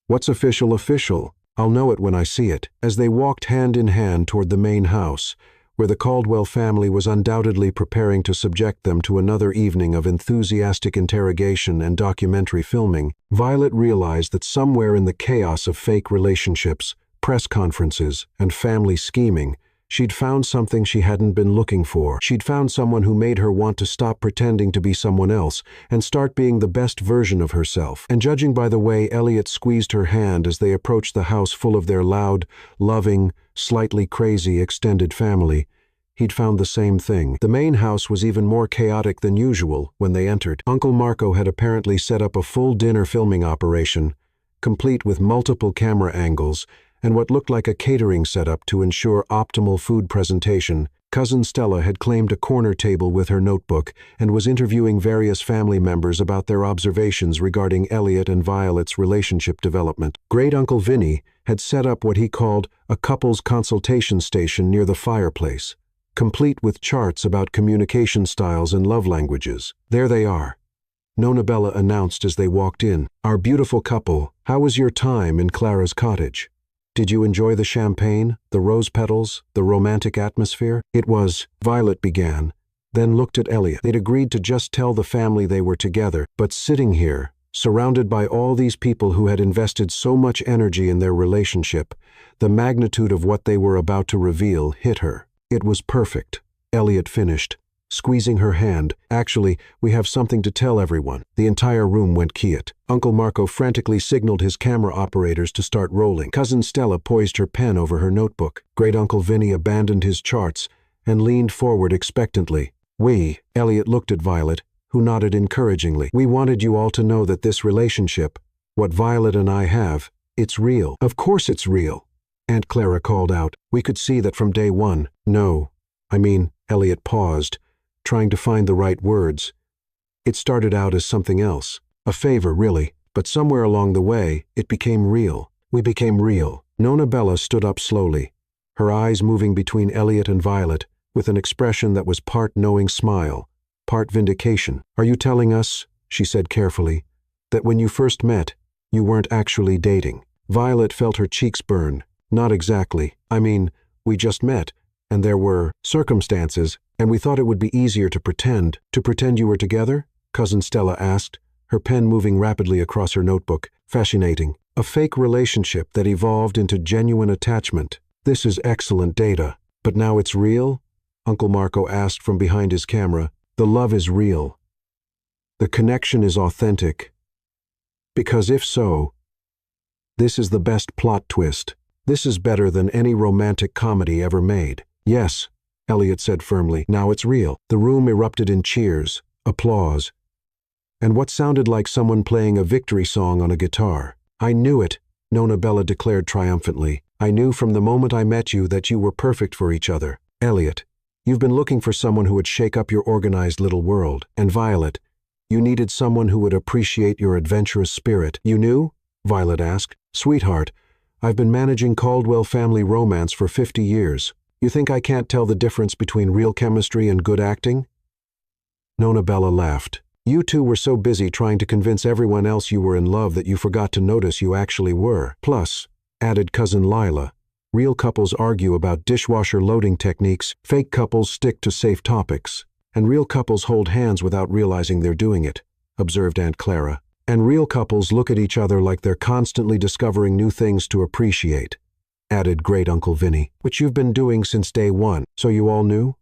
What's official? I'll know it when I see it." As they walked hand in hand toward the main house, where the Caldwell family was undoubtedly preparing to subject them to another evening of enthusiastic interrogation and documentary filming, Violet realized that somewhere in the chaos of fake relationships, press conferences, and family scheming, she'd found something she hadn't been looking for. She'd found someone who made her want to stop pretending to be someone else and start being the best version of herself. And judging by the way Elliot squeezed her hand as they approached the house full of their loud, loving, slightly crazy extended family, he'd found the same thing. The main house was even more chaotic than usual when they entered. Uncle Marco had apparently set up a full dinner filming operation, complete with multiple camera angles and what looked like a catering setup to ensure optimal food presentation. Cousin Stella had claimed a corner table with her notebook and was interviewing various family members about their observations regarding Elliot and Violet's relationship development. Great Uncle Vinny had set up what he called a couples consultation station near the fireplace, complete with charts about communication styles and love languages. "There they are," Nona Bella announced as they walked in. "Our beautiful couple. How was your time in Clara's cottage? Did you enjoy the champagne, the rose petals, the romantic atmosphere?" "It was," Violet began, then looked at Elliot. They'd agreed to just tell the family they were together, but sitting here, surrounded by all these people who had invested so much energy in their relationship, the magnitude of what they were about to reveal hit her. "It was perfect," Elliot finished, squeezing her hand. "Actually, we have something to tell everyone." The entire room went quiet. Uncle Marco frantically signaled his camera operators to start rolling. Cousin Stella poised her pen over her notebook. Great Uncle Vinny abandoned his charts and leaned forward expectantly. Elliot looked at Violet, who nodded encouragingly. "We wanted you all to know that this relationship, what Violet and I have, it's real." "Of course it's real," Aunt Clara called out. "We could see that from day one." "No, I mean," Elliot paused, trying to find the right words. "It started out as something else. A favor, really. But somewhere along the way, it became real. We became real." Nona Bella stood up slowly, her eyes moving between Elliot and Violet, with an expression that was part knowing smile, part vindication. "Are you telling us," she said carefully, "that when you first met, you weren't actually dating?" Violet felt her cheeks burn. "Not exactly. I mean, we just met, and there were circumstances, and we thought it would be easier to pretend." "To pretend you were together?" Cousin Stella asked, her pen moving rapidly across her notebook. "Fascinating. A fake relationship that evolved into genuine attachment. This is excellent data. But now it's real?" Uncle Marco asked from behind his camera. "The love is real. The connection is authentic. Because if so, this is the best plot twist. This is better than any romantic comedy ever made." "Yes," Elliot said firmly. "Now it's real." The room erupted in cheers, applause, and what sounded like someone playing a victory song on a guitar. "I knew it," Nona Bella declared triumphantly. "I knew from the moment I met you that you were perfect for each other. Elliot, you've been looking for someone who would shake up your organized little world. And Violet, you needed someone who would appreciate your adventurous spirit." "You knew?" Violet asked. "Sweetheart, I've been managing Caldwell family romance for 50 years. You think I can't tell the difference between real chemistry and good acting?" Nona Bella laughed. "You two were so busy trying to convince everyone else you were in love that you forgot to notice you actually were. Plus," added Cousin Lila, "real couples argue about dishwasher loading techniques, fake couples stick to safe topics, and real couples hold hands without realizing they're doing it," observed Aunt Clara. And real couples look at each other like they're constantly discovering new things to appreciate," added Great Uncle Vinny. "Which you've been doing since day one. So you all knew?"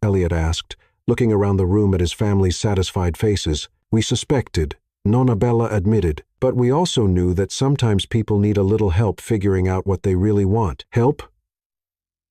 Elliot asked, looking around the room at his family's satisfied faces. "We suspected," Nonna Bella admitted, "but we also knew that sometimes people need a little help figuring out what they really want." "Help?"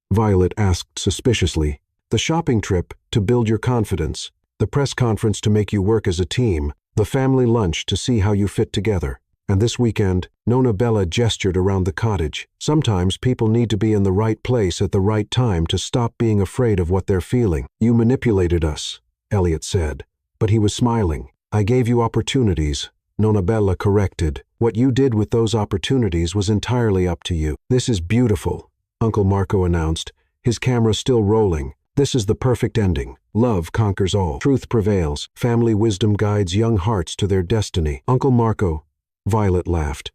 Violet asked suspiciously. "The shopping trip to build your confidence, the press conference to make you work as a team, the family lunch to see how you fit together. And this weekend," Nonna Bella gestured around the cottage. "Sometimes people need to be in the right place at the right time to stop being afraid of what they're feeling." "You manipulated us," Elliot said, but he was smiling. "I gave you opportunities," Nonna Bella corrected. "What you did with those opportunities was entirely up to you." "This is beautiful," Uncle Marco announced, his camera still rolling. "This is the perfect ending. Love conquers all. Truth prevails. Family wisdom guides young hearts to their destiny." "Uncle Marco," Violet laughed.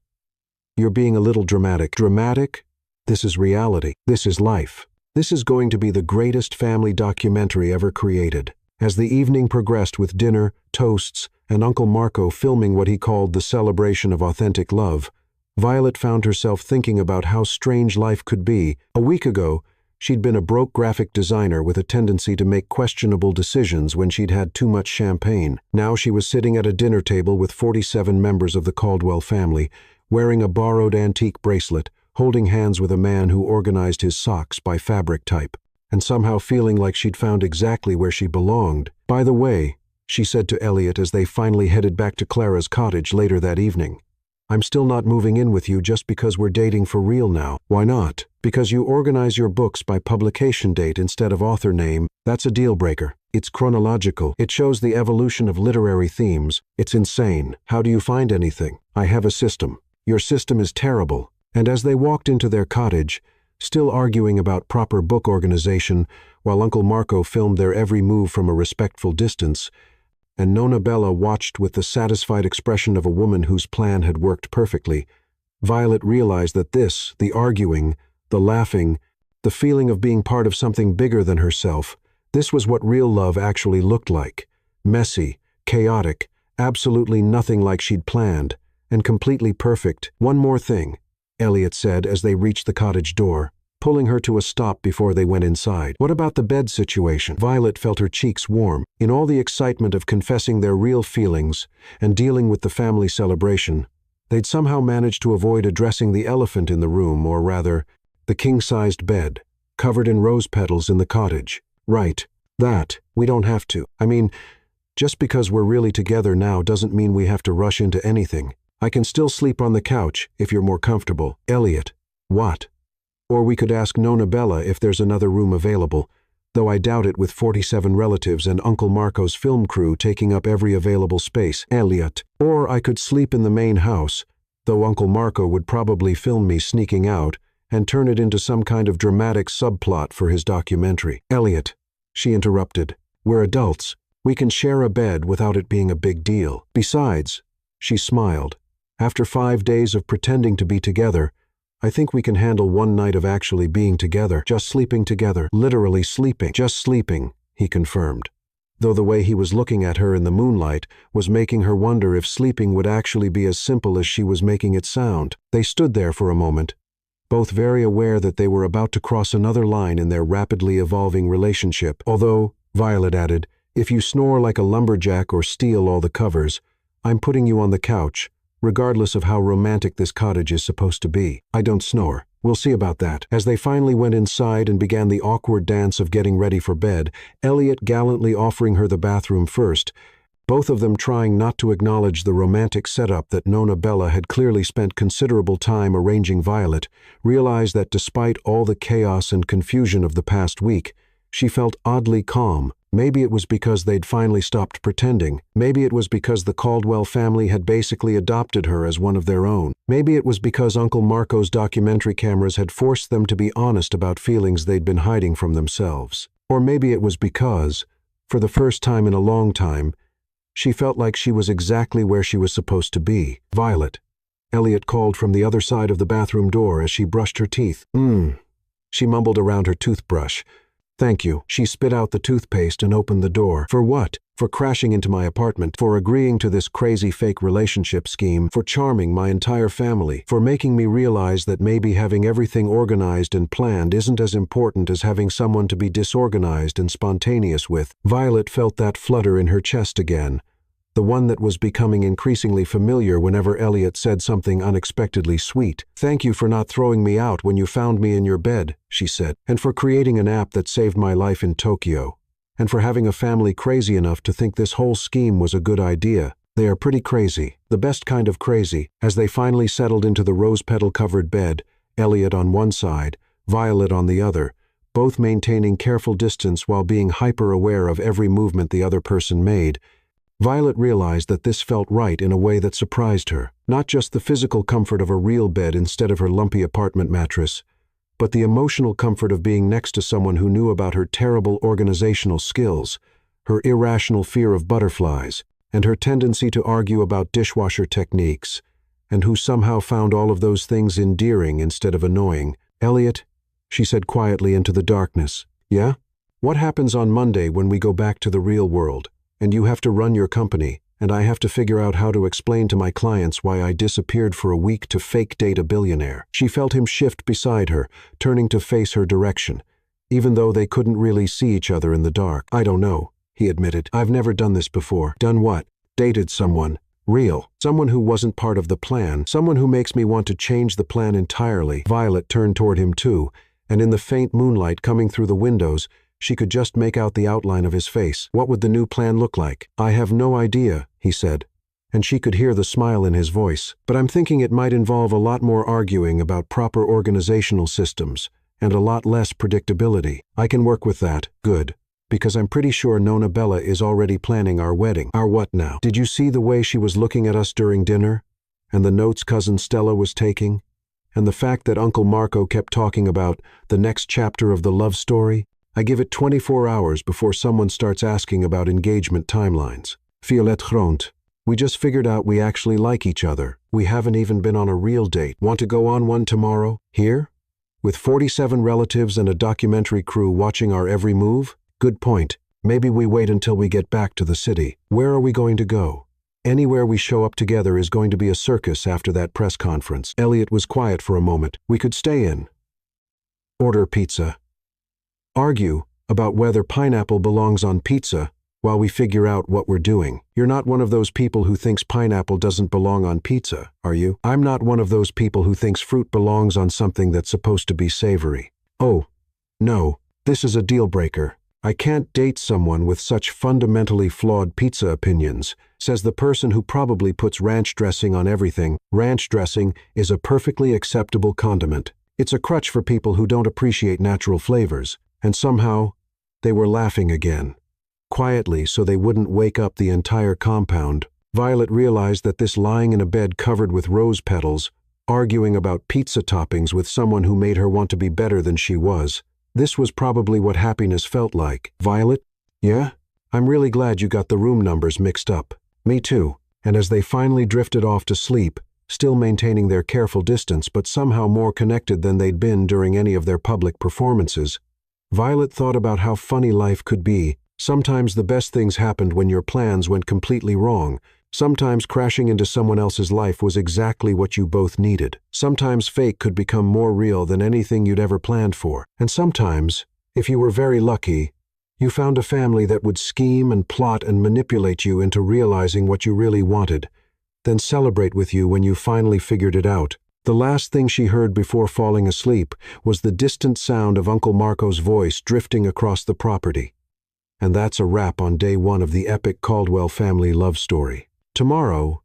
"You're being a little dramatic." "Dramatic? This is reality. This is life. This is going to be the greatest family documentary ever created." As the evening progressed with dinner, toasts, and Uncle Marco filming what he called the celebration of authentic love, Violet found herself thinking about how strange life could be. A week ago, she'd been a broke graphic designer with a tendency to make questionable decisions when she'd had too much champagne. Now she was sitting at a dinner table with 47 members of the Caldwell family, wearing a borrowed antique bracelet, holding hands with a man who organized his socks by fabric type, and somehow feeling like she'd found exactly where she belonged. "By the way," she said to Elliot as they finally headed back to Clara's cottage later that evening, "I'm still not moving in with you just because we're dating for real now." "Why not?" "Because you organize your books by publication date instead of author name. That's a deal breaker. It's chronological. It shows the evolution of literary themes. It's insane. How do you find anything?" "I have a system." "Your system is terrible." And as they walked into their cottage, still arguing about proper book organization, while Uncle Marco filmed their every move from a respectful distance, and Nonna Bella watched with the satisfied expression of a woman whose plan had worked perfectly, Violet realized that this, the arguing, the laughing, the feeling of being part of something bigger than herself, this was what real love actually looked like. Messy, chaotic, absolutely nothing like she'd planned, and completely perfect. "One more thing," Elliot said as they reached the cottage door, pulling her to a stop before they went inside. "What about the bed situation?" Violet felt her cheeks warm. In all the excitement of confessing their real feelings and dealing with the family celebration, they'd somehow managed to avoid addressing the elephant in the room, or rather, the king-sized bed, covered in rose petals in the cottage. "Right. That. We don't have to. I mean, just because we're really together now doesn't mean we have to rush into anything. I can still sleep on the couch if you're more comfortable." "Elliot." "What?" "Or we could ask Nonna Bella if there's another room available, though I doubt it with 47 relatives and Uncle Marco's film crew taking up every available space." "Elliot." "Or I could sleep in the main house, though Uncle Marco would probably film me sneaking out and turn it into some kind of dramatic subplot for his documentary." "Elliot," she interrupted, "we're adults. We can share a bed without it being a big deal. Besides," she smiled, "after 5 days of pretending to be together, I think we can handle one night of actually being together, just sleeping together, literally sleeping." "Just sleeping," he confirmed, though the way he was looking at her in the moonlight was making her wonder if sleeping would actually be as simple as she was making it sound. They stood there for a moment, both very aware that they were about to cross another line in their rapidly evolving relationship. "Although," Violet added, "if you snore like a lumberjack or steal all the covers, I'm putting you on the couch, regardless of how romantic this cottage is supposed to be." "I don't snore. We'll see about that." As they finally went inside and began the awkward dance of getting ready for bed, Elliot gallantly offering her the bathroom first, both of them trying not to acknowledge the romantic setup that Nonna Bella had clearly spent considerable time arranging, Violet realized that despite all the chaos and confusion of the past week, she felt oddly calm. Maybe it was because they'd finally stopped pretending. Maybe it was because the Caldwell family had basically adopted her as one of their own. Maybe it was because Uncle Marco's documentary cameras had forced them to be honest about feelings they'd been hiding from themselves. Or maybe it was because, for the first time in a long time, she felt like she was exactly where she was supposed to be. "Violet," Elliot called from the other side of the bathroom door as she brushed her teeth. She mumbled around her toothbrush, Thank you. She spit out the toothpaste and opened the door. For what? For crashing into my apartment, for agreeing to this crazy fake relationship scheme, for charming my entire family, for making me realize that maybe having everything organized and planned isn't as important as having someone to be disorganized and spontaneous with. Violet felt that flutter in her chest again, the one that was becoming increasingly familiar whenever Elliot said something unexpectedly sweet. Thank you for not throwing me out when you found me in your bed, she said, and for creating an app that saved my life in Tokyo, and for having a family crazy enough to think this whole scheme was a good idea. They are pretty crazy, the best kind of crazy. As they finally settled into the rose-petal-covered bed, Elliot on one side, Violet on the other, both maintaining careful distance while being hyper-aware of every movement the other person made, Violet realized that this felt right in a way that surprised her. Not just the physical comfort of a real bed instead of her lumpy apartment mattress, but the emotional comfort of being next to someone who knew about her terrible organizational skills, her irrational fear of butterflies, and her tendency to argue about dishwasher techniques, and who somehow found all of those things endearing instead of annoying. Elliot, she said quietly into the darkness. Yeah? What happens on Monday when we go back to the real world? And you have to run your company, and I have to figure out how to explain to my clients why I disappeared for a week to fake date a billionaire. She felt him shift beside her, turning to face her direction, even though they couldn't really see each other in the dark. I don't know, he admitted. I've never done this before. Done what? Dated someone. Real. Someone who wasn't part of the plan. Someone who makes me want to change the plan entirely. Violet turned toward him too, and in the faint moonlight coming through the windows, she could just make out the outline of his face. What would the new plan look like? I have no idea, he said, and she could hear the smile in his voice. But I'm thinking it might involve a lot more arguing about proper organizational systems, and a lot less predictability. I can work with that. Good. Because I'm pretty sure Nona Bella is already planning our wedding. Our what now? Did you see the way she was looking at us during dinner? And the notes cousin Stella was taking? And the fact that Uncle Marco kept talking about the next chapter of the love story? I give it 24 hours before someone starts asking about engagement timelines. Violet groaned. We just figured out we actually like each other. We haven't even been on a real date. Want to go on one tomorrow? Here? With 47 relatives and a documentary crew watching our every move? Good point. Maybe we wait until we get back to the city. Where are we going to go? Anywhere we show up together is going to be a circus after that press conference. Elliot was quiet for a moment. We could stay in. Order pizza. Argue about whether pineapple belongs on pizza while we figure out what we're doing. You're not one of those people who thinks pineapple doesn't belong on pizza, are you? I'm not one of those people who thinks fruit belongs on something that's supposed to be savory. Oh, no, this is a deal breaker. I can't date someone with such fundamentally flawed pizza opinions, says the person who probably puts ranch dressing on everything. Ranch dressing is a perfectly acceptable condiment. It's a crutch for people who don't appreciate natural flavors. And somehow, they were laughing again. Quietly, so they wouldn't wake up the entire compound, Violet realized that this lying in a bed covered with rose petals, arguing about pizza toppings with someone who made her want to be better than she was, this was probably what happiness felt like. Violet? Yeah? I'm really glad you got the room numbers mixed up. Me too. And as they finally drifted off to sleep, still maintaining their careful distance but somehow more connected than they'd been during any of their public performances, Violet thought about how funny life could be. Sometimes the best things happened when your plans went completely wrong. Sometimes crashing into someone else's life was exactly what you both needed. Sometimes fate could become more real than anything you'd ever planned for. And sometimes, if you were very lucky, you found a family that would scheme and plot and manipulate you into realizing what you really wanted, then celebrate with you when you finally figured it out. The last thing she heard before falling asleep was the distant sound of Uncle Marco's voice drifting across the property. And that's a wrap on day one of the epic Caldwell family love story. Tomorrow,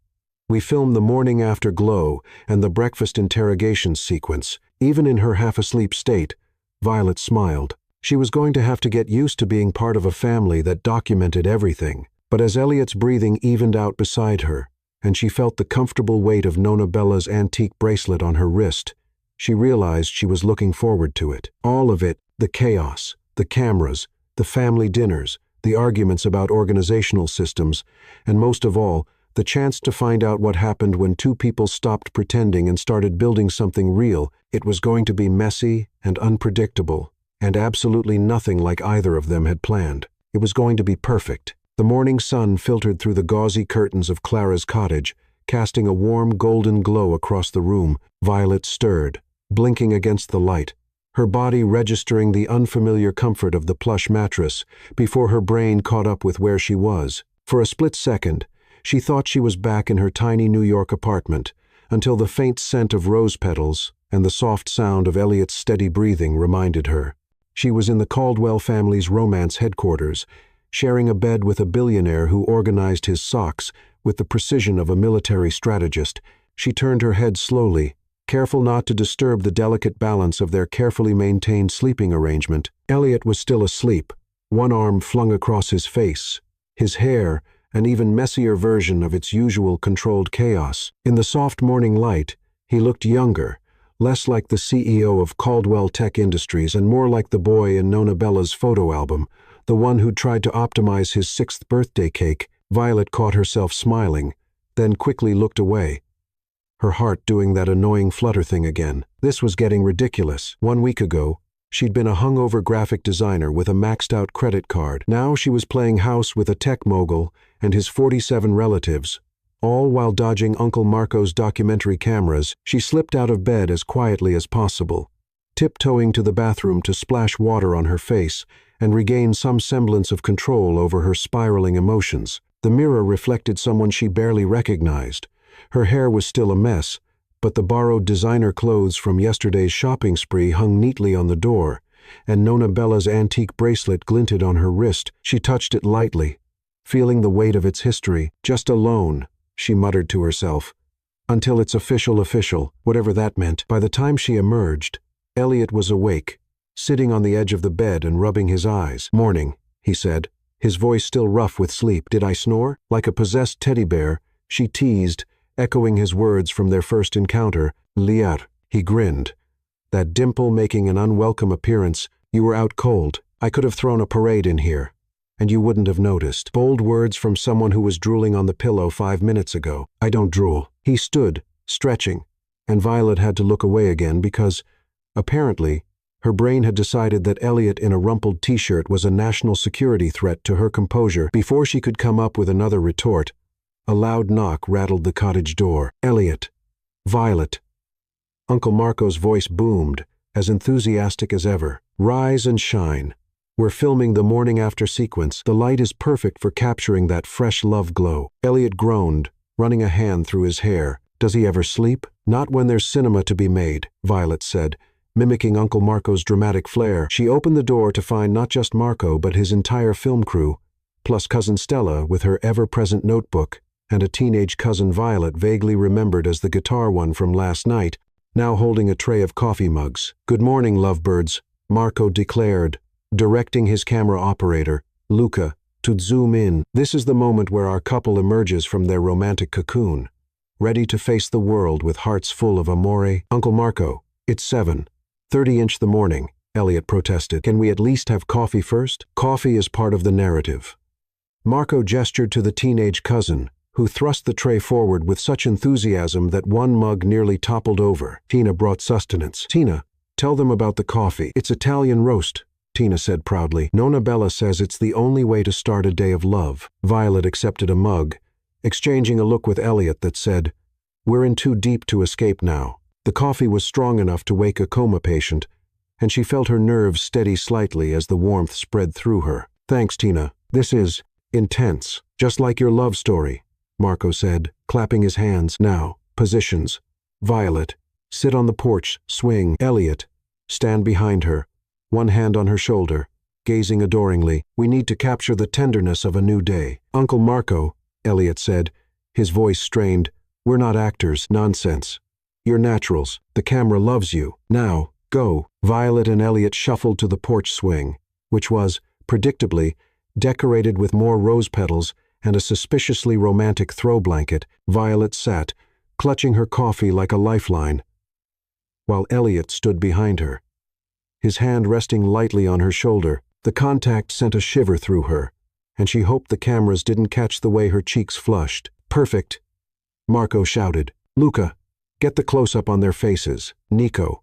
we film the morning after glow and the breakfast interrogation sequence. Even in her half-asleep state, Violet smiled. She was going to have to get used to being part of a family that documented everything. But as Elliot's breathing evened out beside her, and she felt the comfortable weight of Nona Bella's antique bracelet on her wrist, she realized she was looking forward to it. All of it, the chaos, the cameras, the family dinners, the arguments about organizational systems, and most of all, the chance to find out what happened when two people stopped pretending and started building something real. It was going to be messy and unpredictable, and absolutely nothing like either of them had planned. It was going to be perfect. The morning sun filtered through the gauzy curtains of Clara's cottage, casting a warm golden glow across the room. Violet stirred, blinking against the light, her body registering the unfamiliar comfort of the plush mattress before her brain caught up with where she was. For a split second, she thought she was back in her tiny New York apartment, until the faint scent of rose petals and the soft sound of Elliot's steady breathing reminded her. She was in the Caldwell family's romance headquarters, sharing a bed with a billionaire who organized his socks with the precision of a military strategist. She turned her head slowly, careful not to disturb the delicate balance of their carefully maintained sleeping arrangement. Elliot was still asleep, one arm flung across his face, his hair an even messier version of its usual controlled chaos. In the soft morning light, he looked younger, less like the CEO of Caldwell Tech Industries and more like the boy in Nona Bella's photo album, the one who'd tried to optimize his 6th birthday cake. Violet caught herself smiling, then quickly looked away, her heart doing that annoying flutter thing again. This was getting ridiculous. 1 week ago, she'd been a hungover graphic designer with a maxed-out credit card. Now she was playing house with a tech mogul and his 47 relatives, all while dodging Uncle Marco's documentary cameras. She slipped out of bed as quietly as possible, tiptoeing to the bathroom to splash water on her face and regain some semblance of control over her spiraling emotions. The mirror reflected someone she barely recognized. Her hair was still a mess, but the borrowed designer clothes from yesterday's shopping spree hung neatly on the door, and Nona Bella's antique bracelet glinted on her wrist. She touched it lightly, feeling the weight of its history. Just a loan, she muttered to herself, until it's official, whatever that meant. By the time she emerged, Elliot was awake, sitting on the edge of the bed and rubbing his eyes. "Morning," he said, his voice still rough with sleep. "Did I snore?" Like a possessed teddy bear, she teased, echoing his words from their first encounter. "Liar." He grinned, that dimple making an unwelcome appearance. "You were out cold. I could have thrown a parade in here, and you wouldn't have noticed." Bold words from someone who was drooling on the pillow 5 minutes ago. "I don't drool." He stood, stretching, and Violet had to look away again because, apparently, her brain had decided that Elliot in a rumpled t-shirt was a national security threat to her composure. Before she could come up with another retort, a loud knock rattled the cottage door. "Elliot." "Violet." Uncle Marco's voice boomed, as enthusiastic as ever. "Rise and shine. We're filming the morning after sequence. The light is perfect for capturing that fresh love glow." Elliot groaned, running a hand through his hair. "Does he ever sleep?" "Not when there's cinema to be made," Violet said, mimicking Uncle Marco's dramatic flair. She opened the door to find not just Marco but his entire film crew, plus Cousin Stella with her ever-present notebook, and a teenage cousin Violet vaguely remembered as the guitar one from last night, now holding a tray of coffee mugs. "Good morning, lovebirds," Marco declared, directing his camera operator, Luca, to zoom in. This is the moment where our couple emerges from their romantic cocoon, ready to face the world with hearts full of amore. "Uncle Marco, it's 7:30 the morning," Elliot protested. "Can we at least have coffee first?" "Coffee is part of the narrative." Marco gestured to the teenage cousin, who thrust the tray forward with such enthusiasm that one mug nearly toppled over. "Tina brought sustenance." "Tina, tell them about the coffee." "It's Italian roast," Tina said proudly. "Nona Bella says it's the only way to start a day of love." Violet accepted a mug, exchanging a look with Elliot that said, "We're in too deep to escape now." The coffee was strong enough to wake a coma patient, and she felt her nerves steady slightly as the warmth spread through her. "Thanks, Tina. This is intense, just like your love story," Marco said, clapping his hands. "Now, positions. Violet, sit on the porch, swing. Elliot, stand behind her, one hand on her shoulder, gazing adoringly. We need to capture the tenderness of a new day." "Uncle Marco," Elliot said, his voice strained, "we're not actors." "Nonsense. You're naturals. The camera loves you. Now, go." Violet and Elliot shuffled to the porch swing, which was, predictably, decorated with more rose petals and a suspiciously romantic throw blanket. Violet sat, clutching her coffee like a lifeline, while Elliot stood behind her, his hand resting lightly on her shoulder. The contact sent a shiver through her, and she hoped the cameras didn't catch the way her cheeks flushed. "Perfect," Marco shouted. "Luca, get the close-up on their faces. Nico,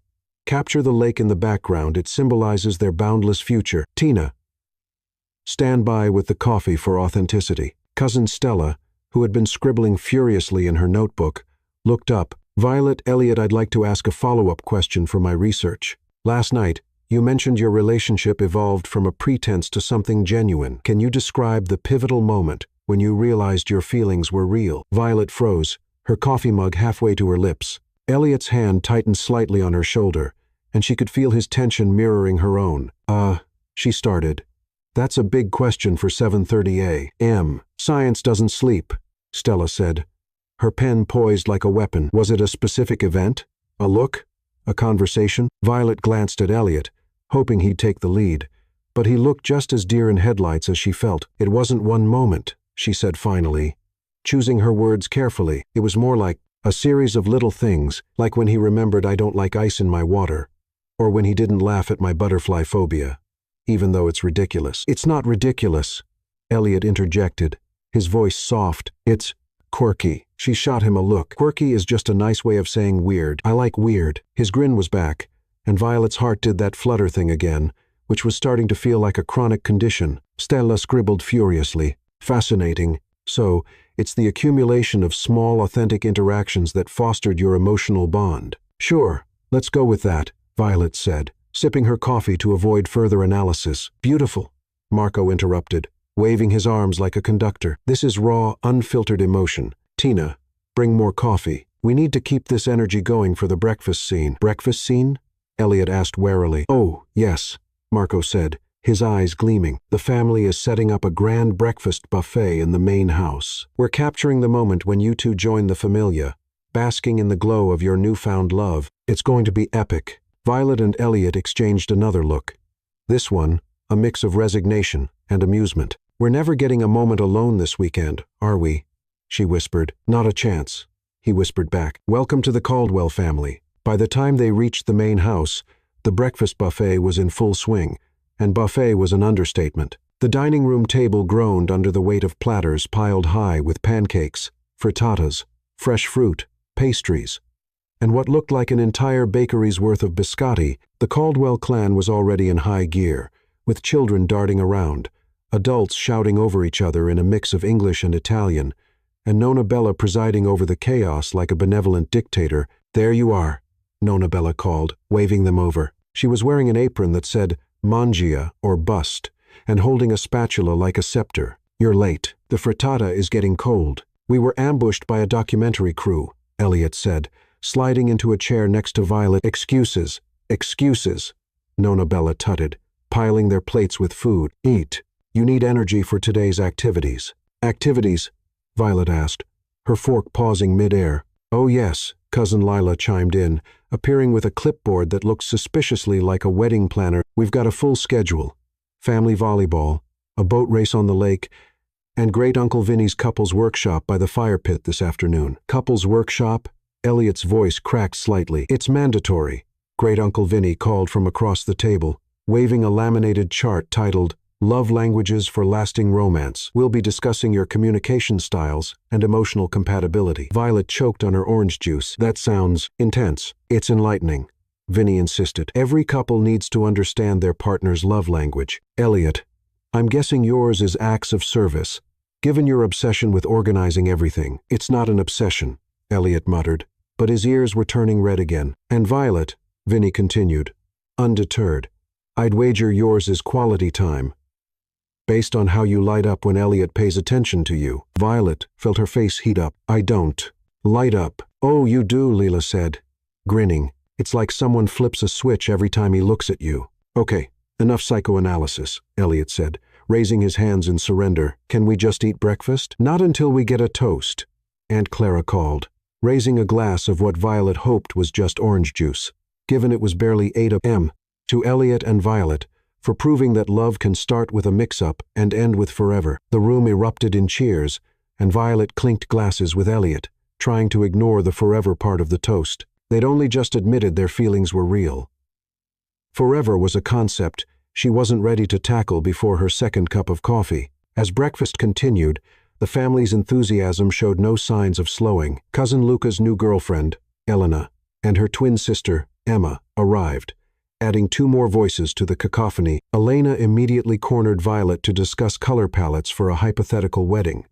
Capture the lake in the background. It symbolizes their boundless future. Tina. Stand by with the coffee for authenticity. Cousin Stella, who had been scribbling furiously in her notebook, looked up. Violet, Elliot, I'd like to ask a follow-up question for my research. Last night, you mentioned your relationship evolved from a pretense to something genuine. Can you describe the pivotal moment when you realized your feelings were real? Violet froze, her coffee mug halfway to her lips. Elliot's hand tightened slightly on her shoulder, and she could feel his tension mirroring her own. She started. That's a big question for 7:30 a.m. Science doesn't sleep, Stella said, her pen poised like a weapon. Was it a specific event? A look? A conversation? Violet glanced at Elliot, hoping he'd take the lead, but he looked just as deer in headlights as she felt. It wasn't one moment, she said finally, choosing her words carefully. It was more like a series of little things, like when he remembered I don't like ice in my water, or when he didn't laugh at my butterfly phobia, even though it's ridiculous. It's not ridiculous, Elliot interjected, his voice soft. It's quirky. She shot him a look. Quirky is just a nice way of saying weird. I like weird. His grin was back, and Violet's heart did that flutter thing again, which was starting to feel like a chronic condition. Stella scribbled furiously. Fascinating. So, it's the accumulation of small, authentic interactions that fostered your emotional bond. Sure, let's go with that, Violet said, sipping her coffee to avoid further analysis. Beautiful, Marco interrupted, waving his arms like a conductor. This is raw, unfiltered emotion. Tina, bring more coffee. We need to keep this energy going for the breakfast scene. Breakfast scene? Elliot asked warily. Oh, yes, Marco said, his eyes gleaming. The family is setting up a grand breakfast buffet in the main house. We're capturing the moment when you two join the familia, basking in the glow of your newfound love. It's going to be epic. Violet and Elliot exchanged another look. This one, a mix of resignation and amusement. We're never getting a moment alone this weekend, are we? She whispered. Not a chance, he whispered back. Welcome to the Caldwell family. By the time they reached the main house, the breakfast buffet was in full swing, and buffet was an understatement. The dining room table groaned under the weight of platters piled high with pancakes, frittatas, fresh fruit, pastries, and what looked like an entire bakery's worth of biscotti. The Caldwell clan was already in high gear, with children darting around, adults shouting over each other in a mix of English and Italian, and Nonna Bella presiding over the chaos like a benevolent dictator. There you are, Nonna Bella called, waving them over. She was wearing an apron that said Mangia or bust, and holding a spatula like a scepter. You're late. The frittata is getting cold. We were ambushed by a documentary crew, Elliot said, sliding into a chair next to Violet. Excuses, excuses, Nonna Bella tutted, piling their plates with food. Eat. You need energy for today's activities. Activities? Violet asked, her fork pausing mid-air. Oh yes, Cousin Lila chimed in, appearing with a clipboard that looked suspiciously like a wedding planner. We've got a full schedule. Family volleyball, a boat race on the lake, and Great Uncle Vinny's couples workshop by the fire pit this afternoon. Couples workshop? Elliot's voice cracked slightly. It's mandatory, Great Uncle Vinny called from across the table, waving a laminated chart titled Love Languages for Lasting Romance. We'll be discussing your communication styles and emotional compatibility. Violet choked on her orange juice. That sounds intense. It's enlightening, Vinny insisted. Every couple needs to understand their partner's love language. Elliot, I'm guessing yours is acts of service. Given your obsession with organizing everything, it's not an obsession, Elliot muttered, but his ears were turning red again. And Violet, Vinny continued, undeterred, I'd wager yours is quality time, based on how you light up when Elliot pays attention to you. Violet felt her face heat up. I don't light up. Oh, you do, Leela said, grinning. It's like someone flips a switch every time he looks at you. Okay, enough psychoanalysis, Elliot said, raising his hands in surrender. Can we just eat breakfast? Not until we get a toast, Aunt Clara called, raising a glass of what Violet hoped was just orange juice, given it was barely 8 a.m. To Elliot and Violet, for proving that love can start with a mix-up and end with forever. The room erupted in cheers, and Violet clinked glasses with Elliot, trying to ignore the forever part of the toast. They'd only just admitted their feelings were real. Forever was a concept she wasn't ready to tackle before her second cup of coffee. As breakfast continued, the family's enthusiasm showed no signs of slowing. Cousin Luca's new girlfriend, Elena, and her twin sister, Emma, arrived, adding two more voices to the cacophony. Elena immediately cornered Violet to discuss color palettes for a hypothetical wedding,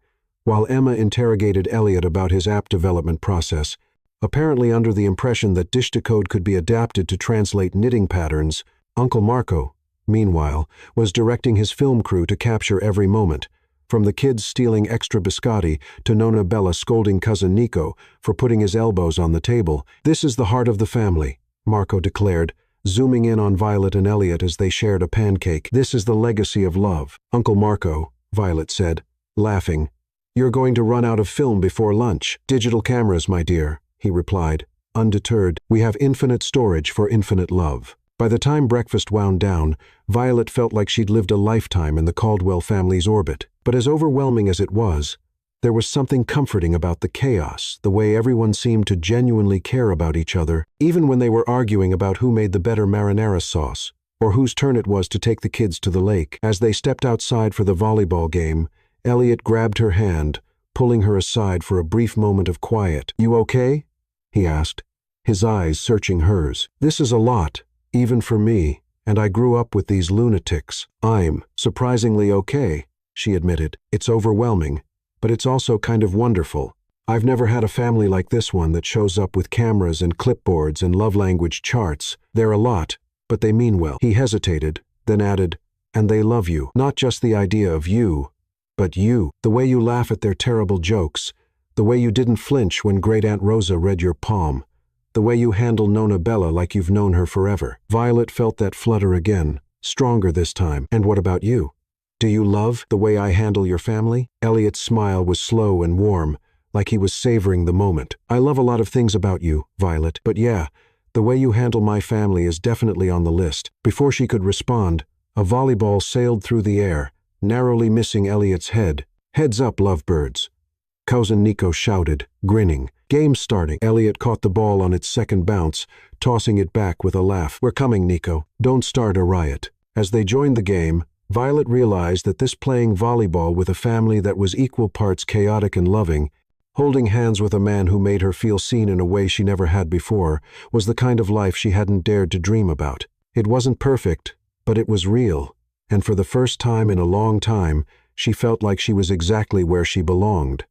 while Emma interrogated Elliot about his app development process, apparently under the impression that dish decode could be adapted to translate knitting patterns. Uncle Marco, meanwhile, was directing his film crew to capture every moment, from the kids stealing extra biscotti to Nonna Bella scolding cousin Nico for putting his elbows on the table. "This is the heart of the family," Marco declared, zooming in on Violet and Elliot as they shared a pancake. "This is the legacy of love." "Uncle Marco," Violet said, laughing, "you're going to run out of film before lunch." "Digital cameras, my dear," he replied, undeterred. "We have infinite storage for infinite love." By the time breakfast wound down, Violet felt like she'd lived a lifetime in the Caldwell family's orbit. But as overwhelming as it was, there was something comforting about the chaos, the way everyone seemed to genuinely care about each other, even when they were arguing about who made the better marinara sauce, or whose turn it was to take the kids to the lake. As they stepped outside for the volleyball game, Elliot grabbed her hand, pulling her aside for a brief moment of quiet. "You okay?" he asked, his eyes searching hers. "This is a lot, even for me, and I grew up with these lunatics." "I'm surprisingly okay," she admitted. "It's overwhelming, but it's also kind of wonderful. I've never had a family like this one that shows up with cameras and clipboards and love language charts. They're a lot, but they mean well." He hesitated, then added, "And they love you. Not just the idea of you, but you. The way you laugh at their terrible jokes, the way you didn't flinch when Great Aunt Rosa read your palm, the way you handle Nonna Bella like you've known her forever." Violet felt that flutter again, stronger this time. "And what about you? Do you love the way I handle your family?" Elliot's smile was slow and warm, like he was savoring the moment. "I love a lot of things about you, Violet, but yeah, the way you handle my family is definitely on the list." Before she could respond, a volleyball sailed through the air, narrowly missing Elliot's head. "Heads up, lovebirds," cousin Nico shouted, grinning. "Game starting." Elliot caught the ball on its second bounce, tossing it back with a laugh. "We're coming, Nico. Don't start a riot." As they joined the game, Violet realized that this playing volleyball with a family that was equal parts chaotic and loving, holding hands with a man who made her feel seen in a way she never had before, was the kind of life she hadn't dared to dream about. It wasn't perfect, but it was real, and for the first time in a long time, she felt like she was exactly where she belonged.